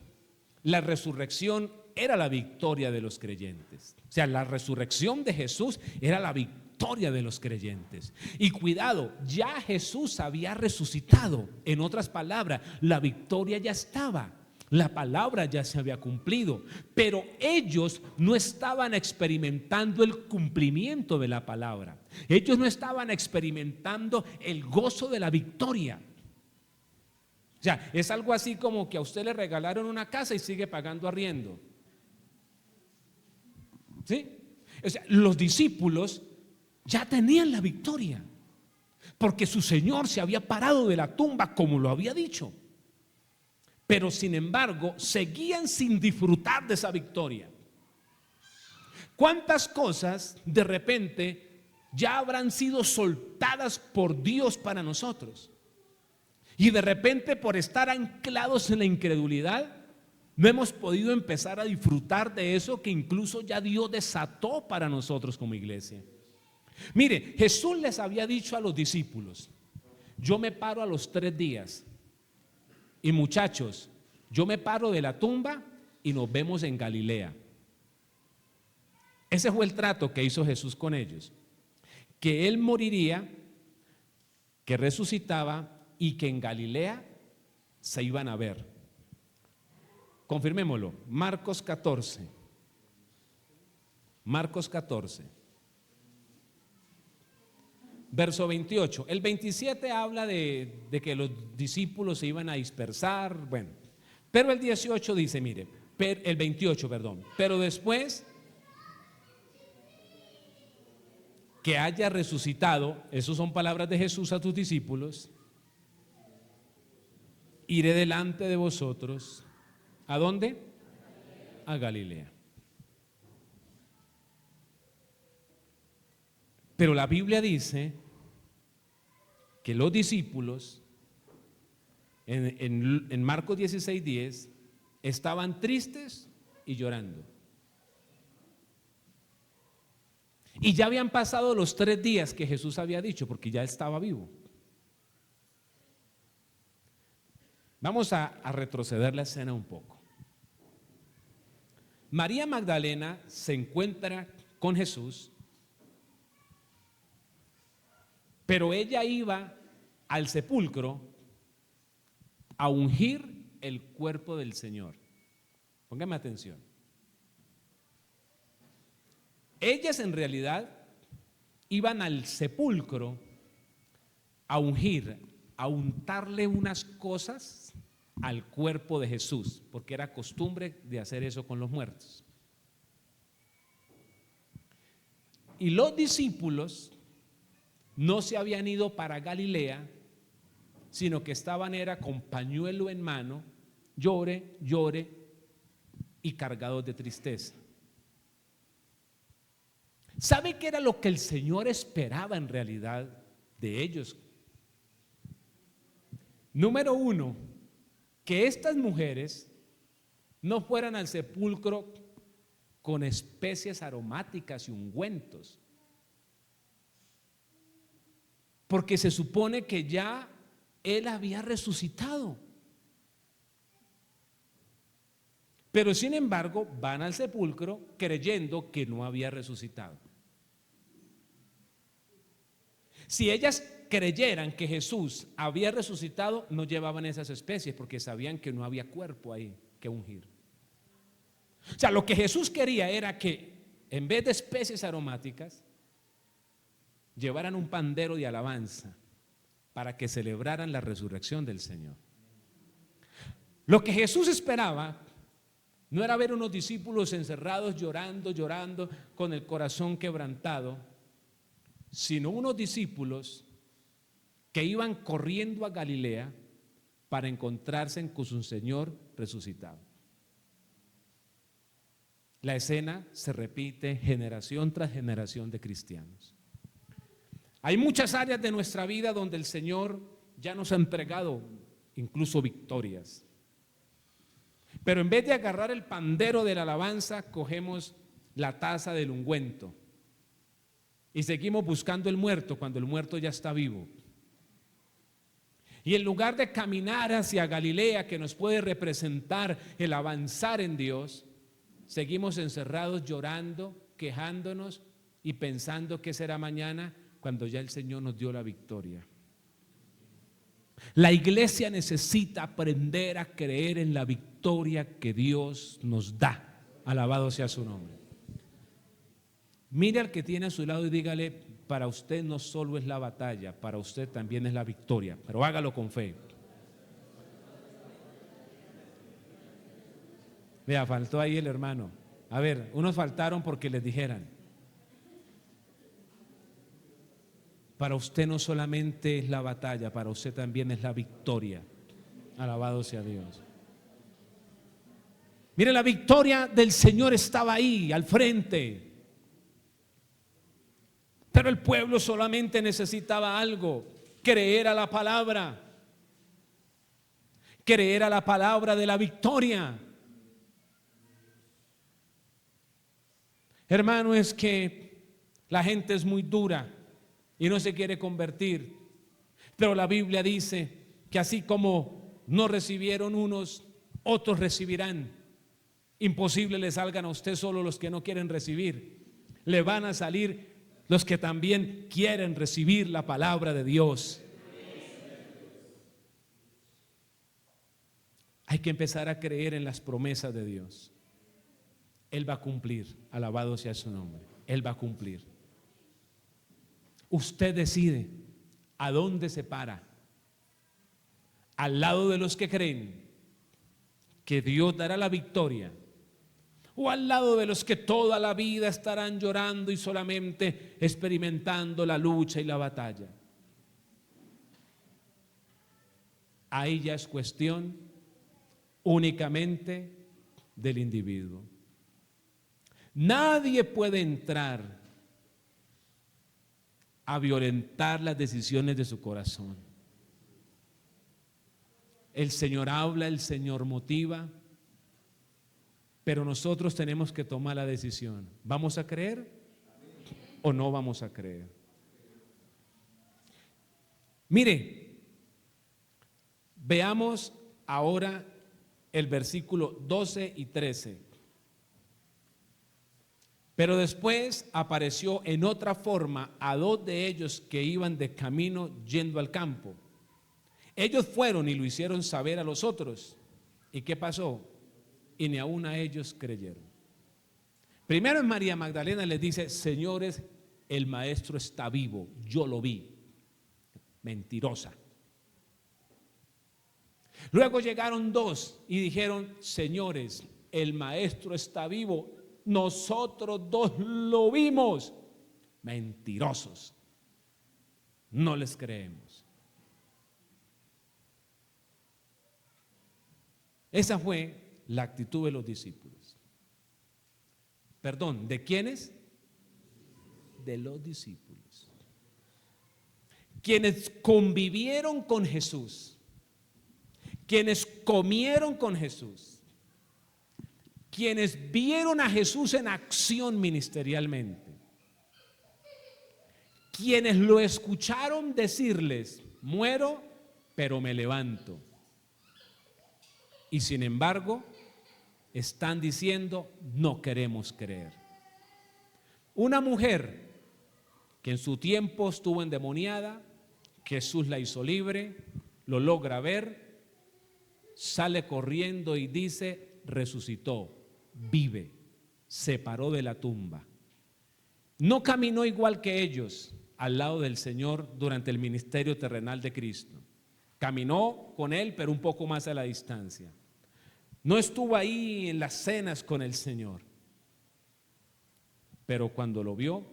la resurrección era la victoria de los creyentes. O sea, la resurrección de Jesús era la victoria de los creyentes. Y cuidado, ya Jesús había resucitado. En otras palabras, la victoria ya estaba. La palabra ya se había cumplido. Pero ellos no estaban experimentando el cumplimiento de la palabra. Ellos no estaban experimentando el gozo de la victoria. O sea, es algo así como que a usted le regalaron una casa y sigue pagando arriendo. ¿Sí? O sea, los discípulos ya tenían la victoria, porque su Señor se había parado de la tumba como lo había dicho. Pero sin embargo, seguían sin disfrutar de esa victoria. ¿Cuántas cosas de repente ya habrán sido soltadas por Dios para nosotros? Y de repente, por estar anclados en la incredulidad, no hemos podido empezar a disfrutar de eso que incluso ya Dios desató para nosotros como iglesia. Mire, Jesús les había dicho a los discípulos: yo me paro a los 3 días. Y muchachos, yo me paro de la tumba y nos vemos en Galilea. Ese fue el trato que hizo Jesús con ellos: que Él moriría, que resucitaba y que en Galilea se iban a ver. Confirmémoslo. Marcos 14. Marcos 14. verso 28. El 27 habla de que los discípulos se iban a dispersar, bueno, pero el 18 dice, mire, el 28, perdón, pero después que haya resucitado, esas son palabras de Jesús a tus discípulos, iré delante de vosotros, ¿a dónde? A Galilea. Pero la Biblia dice que los discípulos en Marcos 16:10 estaban tristes y llorando. Y ya habían pasado los 3 días que Jesús había dicho, porque ya estaba vivo. Vamos a retroceder la escena un poco. María Magdalena se encuentra con Jesús, pero ella iba al sepulcro a ungir el cuerpo del Señor. Póngame atención. Ellas en realidad iban al sepulcro a ungir, a untarle unas cosas al cuerpo de Jesús, porque era costumbre de hacer eso con los muertos. Y los discípulos no se habían ido para Galilea, sino que estaban era con pañuelo en mano, llore, llore y cargados de tristeza. ¿Sabe qué era lo que el Señor esperaba en realidad de ellos? Número 1, que estas mujeres no fueran al sepulcro con especies aromáticas y ungüentos, porque se supone que ya Él había resucitado. Pero sin embargo van al sepulcro creyendo que no había resucitado. Si ellas creyeran que Jesús había resucitado, no llevaban esas especies porque sabían que no había cuerpo ahí que ungir. O sea, lo que Jesús quería era que en vez de especies aromáticas llevaran un pandero de alabanza para que celebraran la resurrección del Señor. Lo que Jesús esperaba no era ver unos discípulos encerrados llorando, llorando con el corazón quebrantado, sino unos discípulos que iban corriendo a Galilea para encontrarse con su Señor resucitado. La escena se repite generación tras generación de cristianos. Hay muchas áreas de nuestra vida donde el Señor ya nos ha entregado incluso victorias. Pero en vez de agarrar el pandero de la alabanza, cogemos la taza del ungüento y seguimos buscando el muerto cuando el muerto ya está vivo. Y en lugar de caminar hacia Galilea, que nos puede representar el avanzar en Dios, seguimos encerrados llorando, quejándonos y pensando qué será mañana cuando ya el Señor nos dio la victoria. La iglesia necesita aprender a creer en la victoria que Dios nos da. Alabado sea su nombre. Mire al que tiene a su lado y dígale: para usted no solo es la batalla, para usted también es la victoria, pero hágalo con fe. Vea, faltó ahí el hermano. A ver, unos faltaron porque les dijeran: para usted no solamente es la batalla, para usted también es la victoria. Alabado sea Dios. Mire, la victoria del Señor estaba ahí, al frente. Pero el pueblo solamente necesitaba algo: creer a la palabra. Creer a la palabra de la victoria. Hermano, es que la gente es muy dura y no se quiere convertir. Pero la Biblia dice que así como no recibieron unos, otros recibirán. Imposible le salgan a usted solo los que no quieren recibir. Le van a salir los que también quieren recibir la palabra de Dios. Hay que empezar a creer en las promesas de Dios. Él va a cumplir, alabado sea su nombre. Él va a cumplir. Usted decide a dónde se para. Al lado de los que creen que Dios dará la victoria, o al lado de los que toda la vida estarán llorando y solamente experimentando la lucha y la batalla. Ahí ya es cuestión únicamente del individuo. Nadie puede entrar a violentar las decisiones de su corazón. El Señor habla, el Señor motiva, pero nosotros tenemos que tomar la decisión. ¿Vamos a creer o no vamos a creer? Mire, veamos ahora el versículo 12 y 13. Pero después apareció en otra forma a dos de ellos que iban de camino yendo al campo. Ellos fueron y lo hicieron saber a los otros. ¿Y qué pasó? Y ni aún a ellos creyeron. Primero en María Magdalena les dice: señores, el maestro está vivo, yo lo vi. Mentirosa. Luego llegaron dos y dijeron: señores, el maestro está vivo, nosotros dos lo vimos. Mentirosos. No les creemos. Esa fue la actitud de los discípulos. Perdón, ¿de quiénes? De los discípulos. Quienes convivieron con Jesús, quienes comieron con Jesús, quienes vieron a Jesús en acción ministerialmente, quienes lo escucharon decirles: muero, pero me levanto. Y sin embargo, están diciendo: no queremos creer. Una mujer que en su tiempo estuvo endemoniada, Jesús la hizo libre, lo logra ver, sale corriendo y dice: resucitó, vive, se paró de la tumba. No caminó igual que ellos al lado del Señor durante el ministerio terrenal de Cristo. Caminó con Él, pero un poco más a la distancia. No estuvo ahí en las cenas con el Señor. Pero cuando lo vio,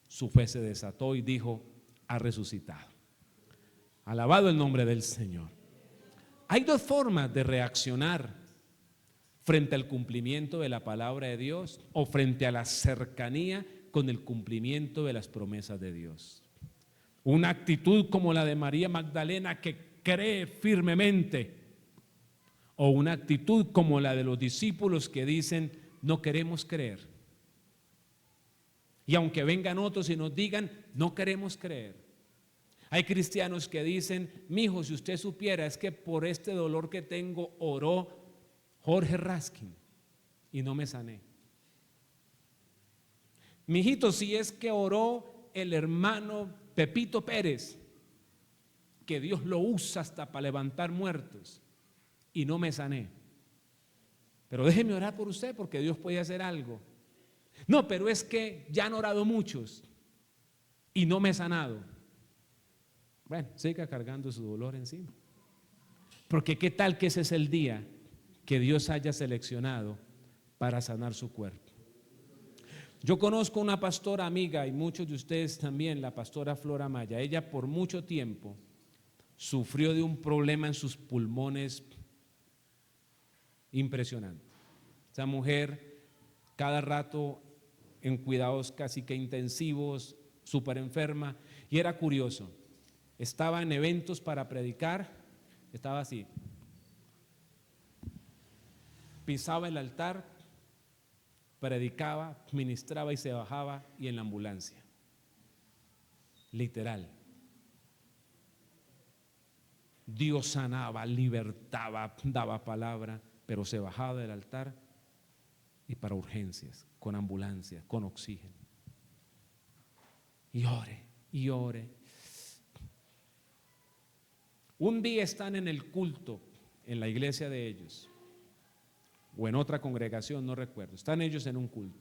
su fe se desató y dijo: ha resucitado. Alabado el nombre del Señor. Hay dos formas de reaccionar frente al cumplimiento de la palabra de Dios o frente a la cercanía con el cumplimiento de las promesas de Dios. Una actitud como la de María Magdalena, que cree firmemente, o una actitud como la de los discípulos que dicen: no queremos creer. Y aunque vengan otros y nos digan: no queremos creer. Hay cristianos que dicen: mijo, si usted supiera, es que por este dolor que tengo oró Jorge Raskin y no me sané. Mijito, si es que oró el hermano Pepito Pérez, que Dios lo usa hasta para levantar muertos, y no me sané. Pero déjeme orar por usted, porque Dios puede hacer algo. No, pero es que ya han orado muchos y no me he sanado. Bueno, siga cargando su dolor encima. Porque qué tal que ese es el día que Dios haya seleccionado para sanar su cuerpo. Yo conozco una pastora amiga, y muchos de ustedes también, la pastora Flora Maya. Ella por mucho tiempo sufrió de un problema en sus pulmones impresionante. Esa mujer cada rato en cuidados casi que intensivos, súper enferma. Y era curioso, estaba en eventos para predicar, estaba así, pisaba el altar, predicaba, ministraba y se bajaba, y en la ambulancia. Literal. Dios sanaba, libertaba, daba palabra, pero se bajaba del altar y para urgencias, con ambulancia, con oxígeno. Y ore, y ore. Un día están en el culto, en la iglesia de ellos, o en otra congregación, no recuerdo. Están ellos en un culto.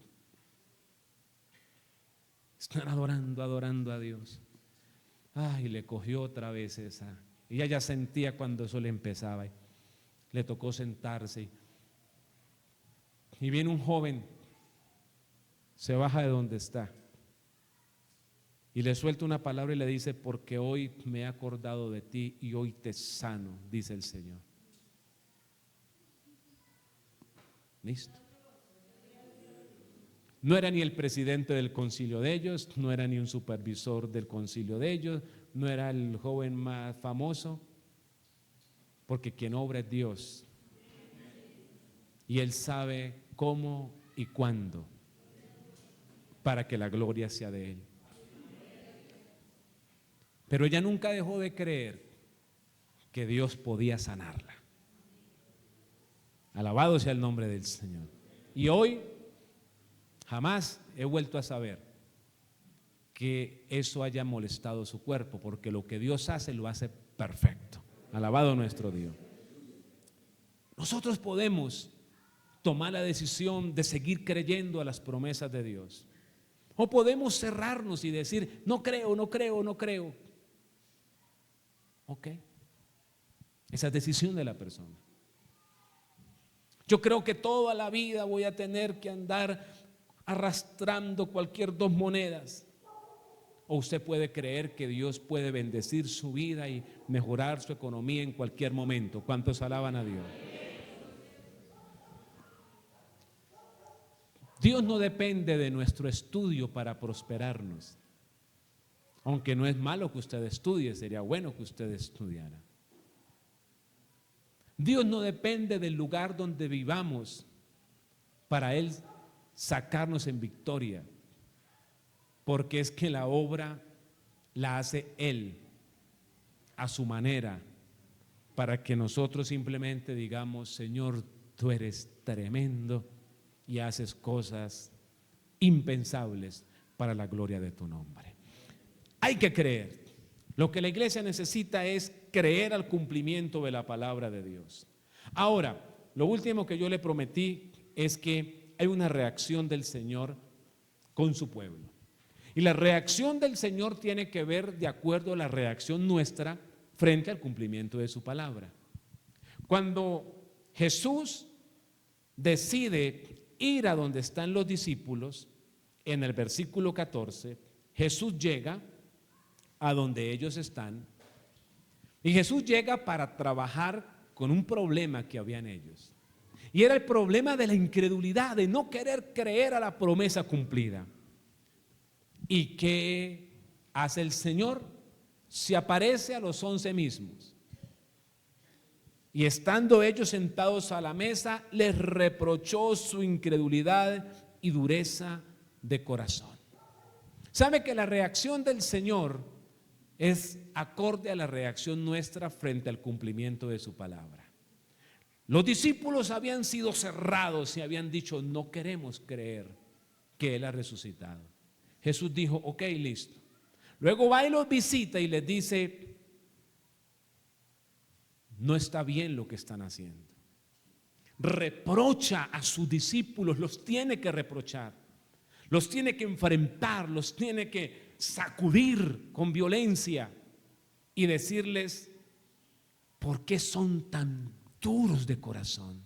Están adorando a Dios. Ay, le cogió otra vez esa. Ella ya sentía cuando eso le empezaba. Le tocó sentarse. Y viene un joven, se baja de donde está y le suelta una palabra y le dice: porque hoy me he acordado de ti y hoy te sano, dice el Señor. Listo. No era ni el presidente del concilio de ellos, no era ni un supervisor del concilio de ellos, no era el joven más famoso, porque quien obra es Dios. Y Él sabe cómo y cuándo para que la gloria sea de Él. Pero ella nunca dejó de creer que Dios podía sanarla. Alabado sea el nombre del Señor. Y hoy jamás he vuelto a saber que eso haya molestado su cuerpo, porque lo que Dios hace lo hace perfecto. Alabado nuestro Dios. Nosotros podemos tomar la decisión de seguir creyendo a las promesas de Dios, o podemos cerrarnos y decir: no creo, no creo, no creo. Ok, esa es decisión de la persona. Yo creo que toda la vida voy a tener que andar arrastrando cualquier dos monedas. O usted puede creer que Dios puede bendecir su vida y mejorar su economía en cualquier momento. ¿Cuántos alaban a Dios? Dios no depende de nuestro estudio para prosperarnos. Aunque no es malo que usted estudie, sería bueno que usted estudiara. Dios no depende del lugar donde vivamos para Él sacarnos en victoria, porque es que la obra la hace Él a su manera, para que nosotros simplemente digamos: Señor, tú eres tremendo y haces cosas impensables para la gloria de tu nombre. Hay que creer. Lo que la iglesia necesita es creer al cumplimiento de la palabra de Dios. Ahora, lo último que yo le prometí es que hay una reacción del Señor con su pueblo. Y la reacción del Señor tiene que ver de acuerdo a la reacción nuestra frente al cumplimiento de su palabra. Cuando Jesús decide ir a donde están los discípulos, en el versículo 14, Jesús llega a donde ellos están, y Jesús llega para trabajar con un problema que habían ellos, y era el problema de la incredulidad, de no querer creer a la promesa cumplida. ¿Y qué hace el Señor? Se aparece a los 11 mismos, y estando ellos sentados a la mesa, les reprochó su incredulidad y dureza de corazón. ¿Sabe que la reacción del Señor es acorde a la reacción nuestra frente al cumplimiento de su palabra? Los discípulos habían sido cerrados y habían dicho: no queremos creer que Él ha resucitado. Jesús dijo: ok, listo. Luego va y los visita y les dice: no está bien lo que están haciendo. Reprocha a sus discípulos, los tiene que reprochar, los tiene que enfrentar, los tiene que sacudir con violencia y decirles: ¿por qué son tan duros de corazón?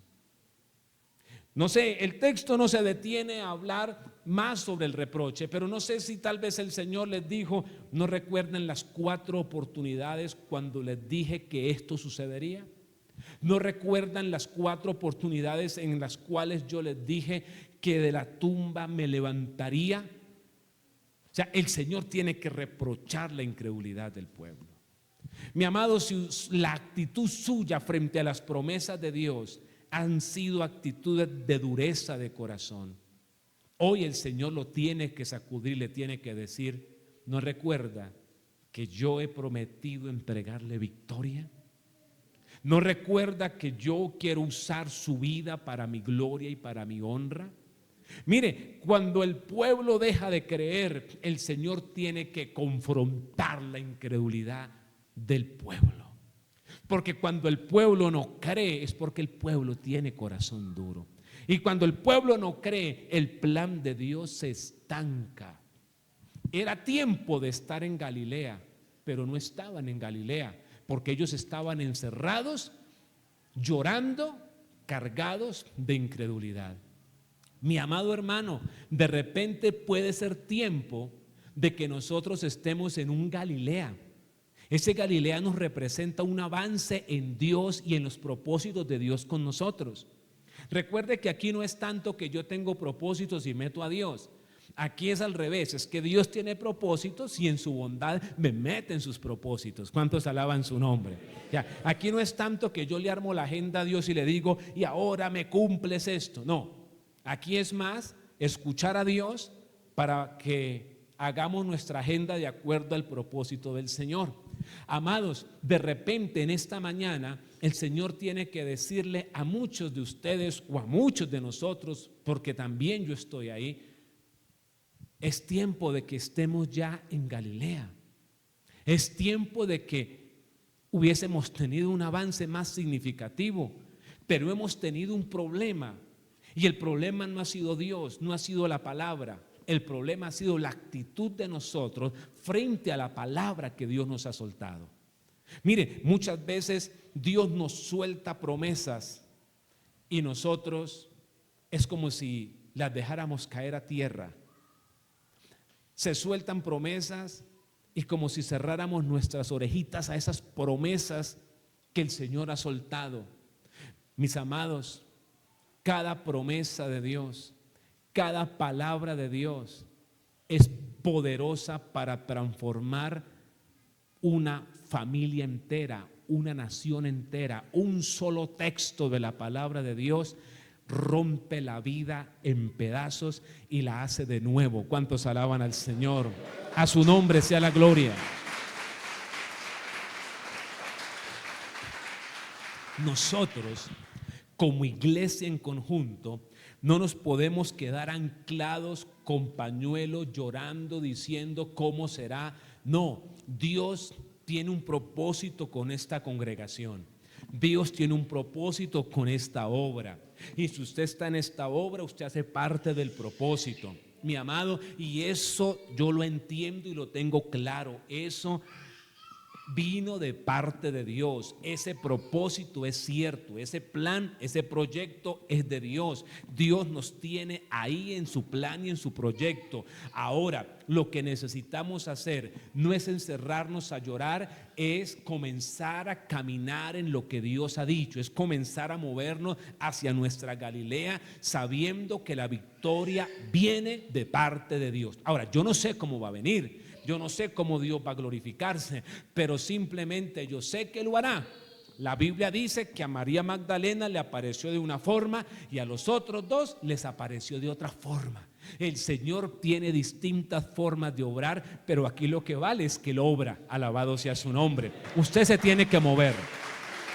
No sé, el texto no se detiene a hablar más sobre el reproche, pero no sé si tal vez el Señor les dijo: ¿no recuerdan las 4 oportunidades cuando les dije que esto sucedería? ¿No recuerdan las 4 oportunidades en las cuales yo les dije que de la tumba me levantaría? O sea, el Señor tiene que reprochar la incredulidad del pueblo. Mi amado, si la actitud suya frente a las promesas de Dios han sido actitudes de dureza de corazón, hoy el Señor lo tiene que sacudir, le tiene que decir: ¿no recuerda que yo he prometido entregarle victoria? ¿No recuerda que yo quiero usar su vida para mi gloria y para mi honra? Mire, cuando el pueblo deja de creer, el Señor tiene que confrontar la incredulidad del pueblo. Porque cuando el pueblo no cree es porque el pueblo tiene corazón duro. Y cuando el pueblo no cree, el plan de Dios se estanca. Era tiempo de estar en Galilea, pero no estaban en Galilea, porque ellos estaban encerrados, llorando, cargados de incredulidad. Mi amado hermano, de repente puede ser tiempo de que nosotros estemos en un Galilea. Ese Galilea nos representa un avance en Dios y en los propósitos de Dios con nosotros. Recuerde que aquí no es tanto que yo tengo propósitos y meto a Dios. Aquí es al revés, es que Dios tiene propósitos y en su bondad me mete en sus propósitos. ¿Cuántos alaban su nombre? Ya, aquí no es tanto que yo le armo la agenda a Dios y le digo, y ahora me cumples esto. No, aquí es más escuchar a Dios para que hagamos nuestra agenda de acuerdo al propósito del Señor. Amados, de repente en esta mañana el Señor tiene que decirle a muchos de ustedes o a muchos de nosotros, porque también yo estoy ahí, es tiempo de que estemos ya en Galilea. Es tiempo de que hubiésemos tenido un avance más significativo, pero hemos tenido un problema. Y el problema no ha sido Dios, no ha sido la palabra. El problema ha sido la actitud de nosotros frente a la palabra que Dios nos ha soltado. Mire, muchas veces Dios nos suelta promesas y nosotros es como si las dejáramos caer a tierra. Se sueltan promesas y como si cerráramos nuestras orejitas a esas promesas que el Señor ha soltado. Mis amados, cada promesa de Dios, cada palabra de Dios es poderosa para transformar una familia entera, una nación entera. Un solo texto de la palabra de Dios rompe la vida en pedazos y la hace de nuevo. ¿Cuántos alaban al Señor? A su nombre sea la gloria. Nosotros, como iglesia en conjunto, no nos podemos quedar anclados con pañuelos llorando, diciendo cómo será. No, Dios tiene un propósito con esta congregación. Dios tiene un propósito con esta obra. Y si usted está en esta obra, usted hace parte del propósito, mi amado. Y eso yo lo entiendo y lo tengo claro. Eso vino de parte de Dios. Ese propósito es cierto. Ese plan, ese proyecto es de Dios. Dios nos tiene ahí en su plan y en su proyecto. Ahora, lo que necesitamos hacer no es encerrarnos a llorar, es comenzar a caminar en lo que Dios ha dicho. Es comenzar a movernos hacia nuestra Galilea, sabiendo que la victoria viene de parte de Dios. Ahora, yo no sé cómo va a venir. Yo no sé cómo Dios va a glorificarse, pero simplemente yo sé que lo hará. La Biblia dice que a María Magdalena le apareció de una forma y a los otros dos les apareció de otra forma. El Señor tiene distintas formas de obrar, pero aquí lo que vale es que Él obra. Alabado sea su nombre. Usted se tiene que mover.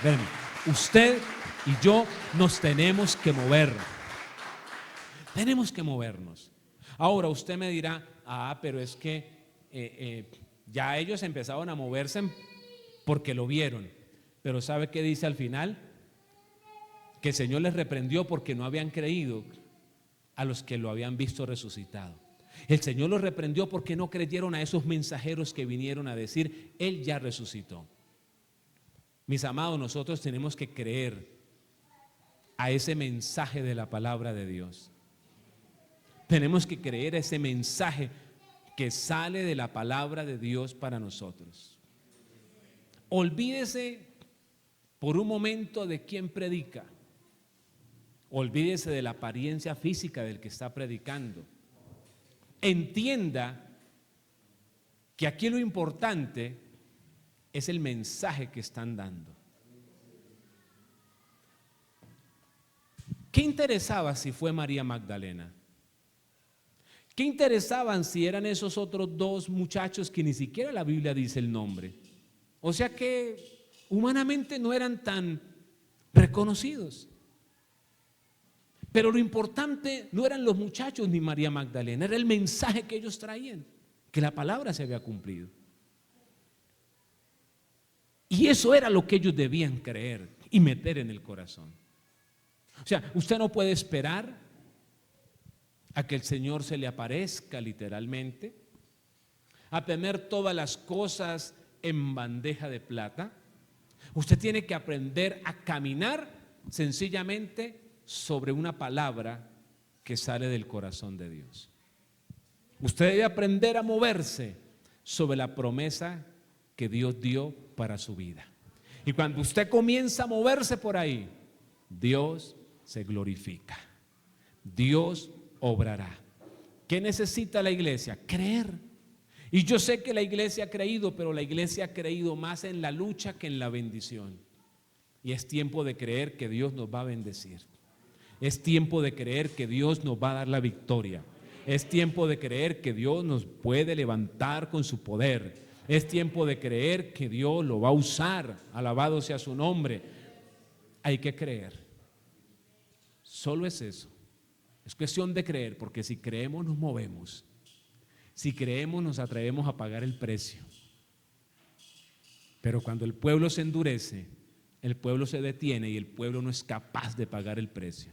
Ven, usted y yo nos tenemos que mover. Tenemos que movernos. Ahora usted me dirá, pero es que ya ellos empezaron a moverse porque lo vieron. Pero ¿sabe qué dice al final? Que el Señor les reprendió porque no habían creído a los que lo habían visto resucitado. El Señor los reprendió porque no creyeron a esos mensajeros que vinieron a decir, Él ya resucitó. Mis amados, nosotros tenemos que creer a ese mensaje de la palabra de Dios. Tenemos que creer a ese mensaje que sale de la palabra de Dios para nosotros. Olvídese por un momento de quién predica. Olvídese de la apariencia física del que está predicando. Entienda que aquí lo importante es el mensaje que están dando. ¿Qué interesaba si fue María Magdalena? ¿Qué interesaban si eran esos otros dos muchachos que ni siquiera la Biblia dice el nombre? O sea que humanamente no eran tan reconocidos. Pero lo importante no eran los muchachos ni María Magdalena, era el mensaje que ellos traían, que la palabra se había cumplido. Y eso era lo que ellos debían creer y meter en el corazón. O sea, usted no puede esperar a que el Señor se le aparezca literalmente a tener todas las cosas en bandeja de plata. Usted tiene que aprender a caminar sencillamente sobre una palabra que sale del corazón de Dios. Usted debe aprender a moverse sobre la promesa que Dios dio para su vida. Y cuando usted comienza a moverse por ahí, Dios se glorifica. Dios obrará. ¿Qué necesita la iglesia? Creer. Y yo sé que la iglesia ha creído, pero la iglesia ha creído más en la lucha que en la bendición. Y es tiempo de creer que Dios nos va a bendecir. Es tiempo de creer que Dios nos va a dar la victoria. Es tiempo de creer que Dios nos puede levantar con su poder. Es tiempo de creer que Dios lo va a usar. Alabado sea su nombre. Hay que creer. Solo es eso. Es cuestión de creer, porque si creemos nos movemos. Si creemos nos atrevemos a pagar el precio. Pero cuando el pueblo se endurece, el pueblo se detiene y el pueblo no es capaz de pagar el precio.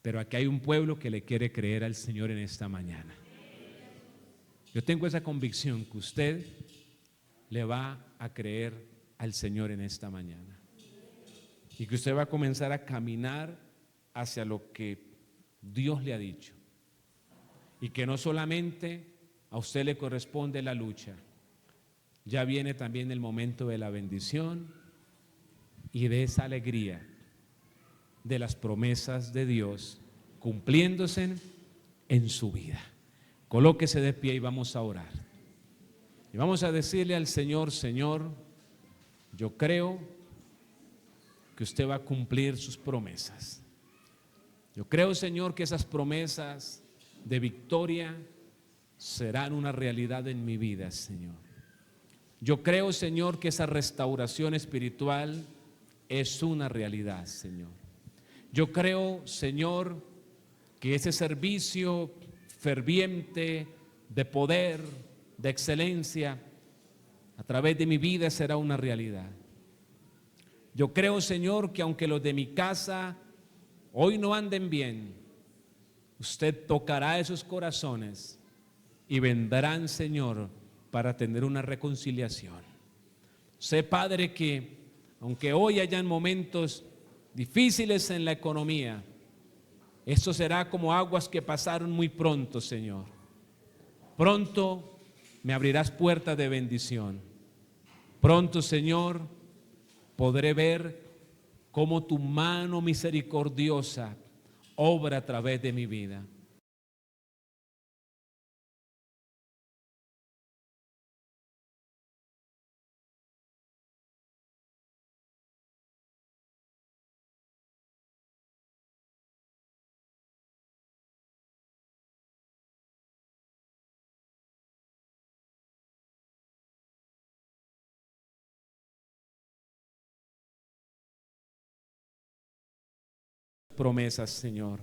Pero aquí hay un pueblo que le quiere creer al Señor en esta mañana. Yo tengo esa convicción que usted le va a creer al Señor en esta mañana. Y que usted va a comenzar a caminar hacia lo que Dios le ha dicho. Y que no solamente a usted le corresponde la lucha, ya viene también el momento de la bendición y de esa alegría de las promesas de Dios cumpliéndose en su vida. Colóquese de pie y vamos a orar. Y vamos a decirle al Señor: Señor, yo creo que usted va a cumplir sus promesas. Yo creo, Señor, que esas promesas de victoria serán una realidad en mi vida, Señor. Yo creo, Señor, que esa restauración espiritual es una realidad, Señor. Yo creo, Señor, que ese servicio ferviente de poder, de excelencia, a través de mi vida será una realidad. Yo creo, Señor, que aunque los de mi casa hoy no anden bien, usted tocará esos corazones y vendrán, Señor, para tener una reconciliación. Sé, Padre, que aunque hoy hayan momentos difíciles en la economía, esto será como aguas que pasaron muy pronto, Señor. Pronto me abrirás puertas de bendición. Pronto, Señor, podré ver cómo tu mano misericordiosa obra a través de mi vida. Promesas, Señor.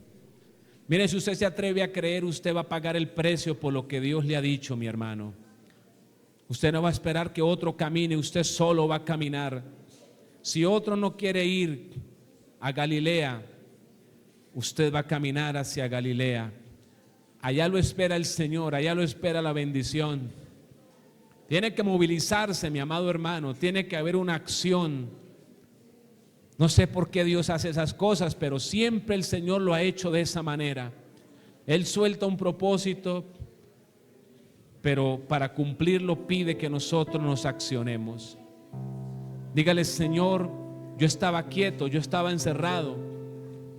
Mire, si usted se atreve a creer, usted va a pagar el precio por lo que Dios le ha dicho, mi hermano. Usted no va a esperar que otro camine, usted solo va a caminar. Si otro no quiere ir a Galilea, usted va a caminar hacia Galilea. Allá lo espera el Señor, allá lo espera la bendición. Tiene que movilizarse, mi amado hermano, tiene que haber una acción. No sé por qué Dios hace esas cosas, pero siempre el Señor lo ha hecho de esa manera. Él suelta un propósito, pero para cumplirlo pide que nosotros nos accionemos. Dígale: Señor, yo estaba quieto, yo estaba encerrado.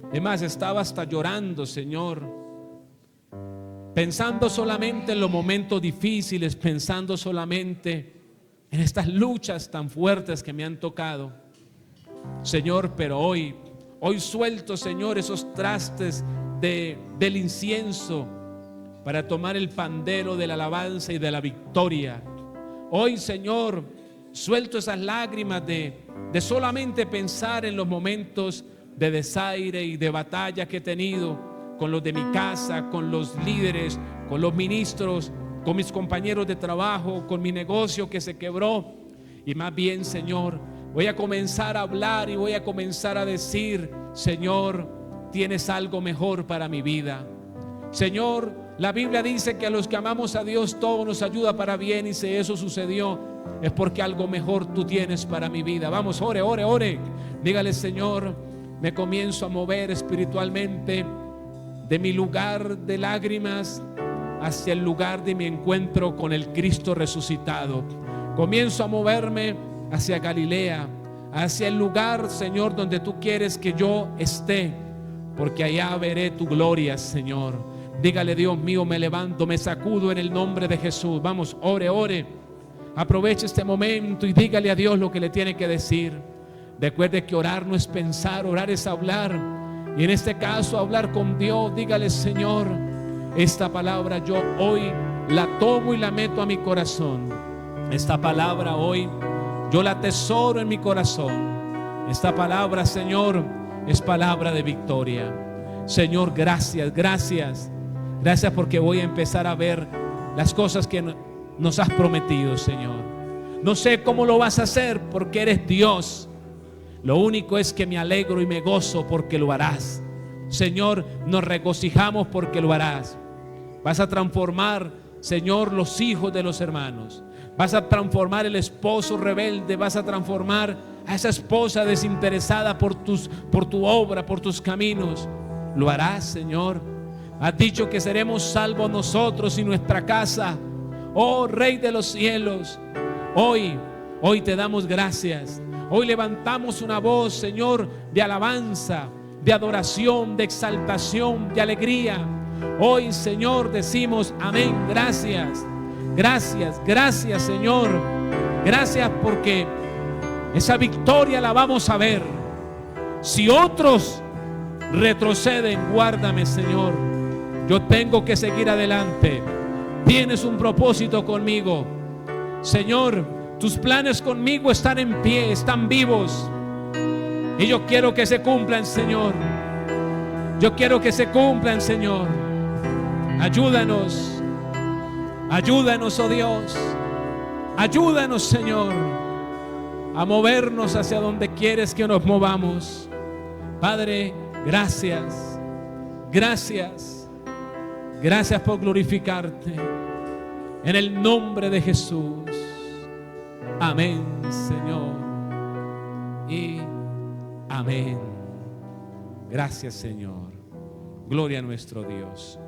Además, estaba hasta llorando, Señor, pensando solamente en los momentos difíciles, pensando solamente en estas luchas tan fuertes que me han tocado. Señor, pero hoy suelto, Señor, esos trastes del incienso para tomar el pandero de la alabanza y de la victoria. Hoy, Señor, suelto esas lágrimas de solamente pensar en los momentos de desaire y de batalla que he tenido con los de mi casa, con los líderes, con los ministros, con mis compañeros de trabajo, con mi negocio que se quebró. Y más bien, Señor, voy a comenzar a hablar y voy a comenzar a decir: Señor, tienes algo mejor para mi vida. Señor, La Biblia dice que a los que amamos a Dios todo nos ayuda para bien, y si eso sucedió es porque algo mejor tú tienes para mi vida. Vamos, ore, ore, ore. Dígale: Señor, me comienzo a mover espiritualmente de mi lugar de lágrimas hacia el lugar de mi encuentro con el Cristo resucitado. Comienzo a moverme hacia Galilea, hacia el lugar, Señor, donde tú quieres que yo esté, porque allá veré tu gloria, Señor. Dígale: Dios mío, me levanto, me sacudo en el nombre de Jesús. Vamos, ore, ore. Aproveche este momento y dígale a Dios lo que le tiene que decir. Recuerde que orar no es pensar, orar es hablar. Y en este caso, hablar con Dios. Dígale: Señor, esta palabra yo hoy la tomo y la meto a mi corazón. Esta palabra hoy yo la atesoro en mi corazón. Esta palabra, Señor, es palabra de victoria. Señor, gracias, gracias. Gracias porque voy a empezar a ver las cosas que nos has prometido, Señor. No sé cómo lo vas a hacer porque eres Dios. Lo único es que me alegro y me gozo porque lo harás. Señor, nos regocijamos porque lo harás. Vas a transformar, Señor, los hijos de los hermanos. Vas a transformar el esposo rebelde. Vas a transformar a esa esposa desinteresada por tu obra, por tus caminos. Lo harás, Señor. Has dicho que seremos salvos nosotros y nuestra casa. Oh Rey de los cielos, hoy te damos gracias. Hoy levantamos una voz, Señor, de alabanza, de adoración, de exaltación, de alegría. Hoy, Señor, decimos amén, gracias. Gracias, gracias, Señor. Gracias porque esa victoria la vamos a ver. Si otros retroceden, guárdame, Señor. Yo tengo que seguir adelante. Tienes un propósito conmigo, Señor. Tus planes conmigo están en pie, están vivos, y yo quiero que se cumplan, Señor. Yo quiero que se cumplan, Señor. Ayúdanos, ayúdanos, oh Dios. Ayúdanos, Señor, a movernos hacia donde quieres que nos movamos. Padre, gracias, gracias. Gracias por glorificarte. En el nombre de Jesús. Amén, Señor. Y amén. Gracias, Señor. Gloria a nuestro Dios.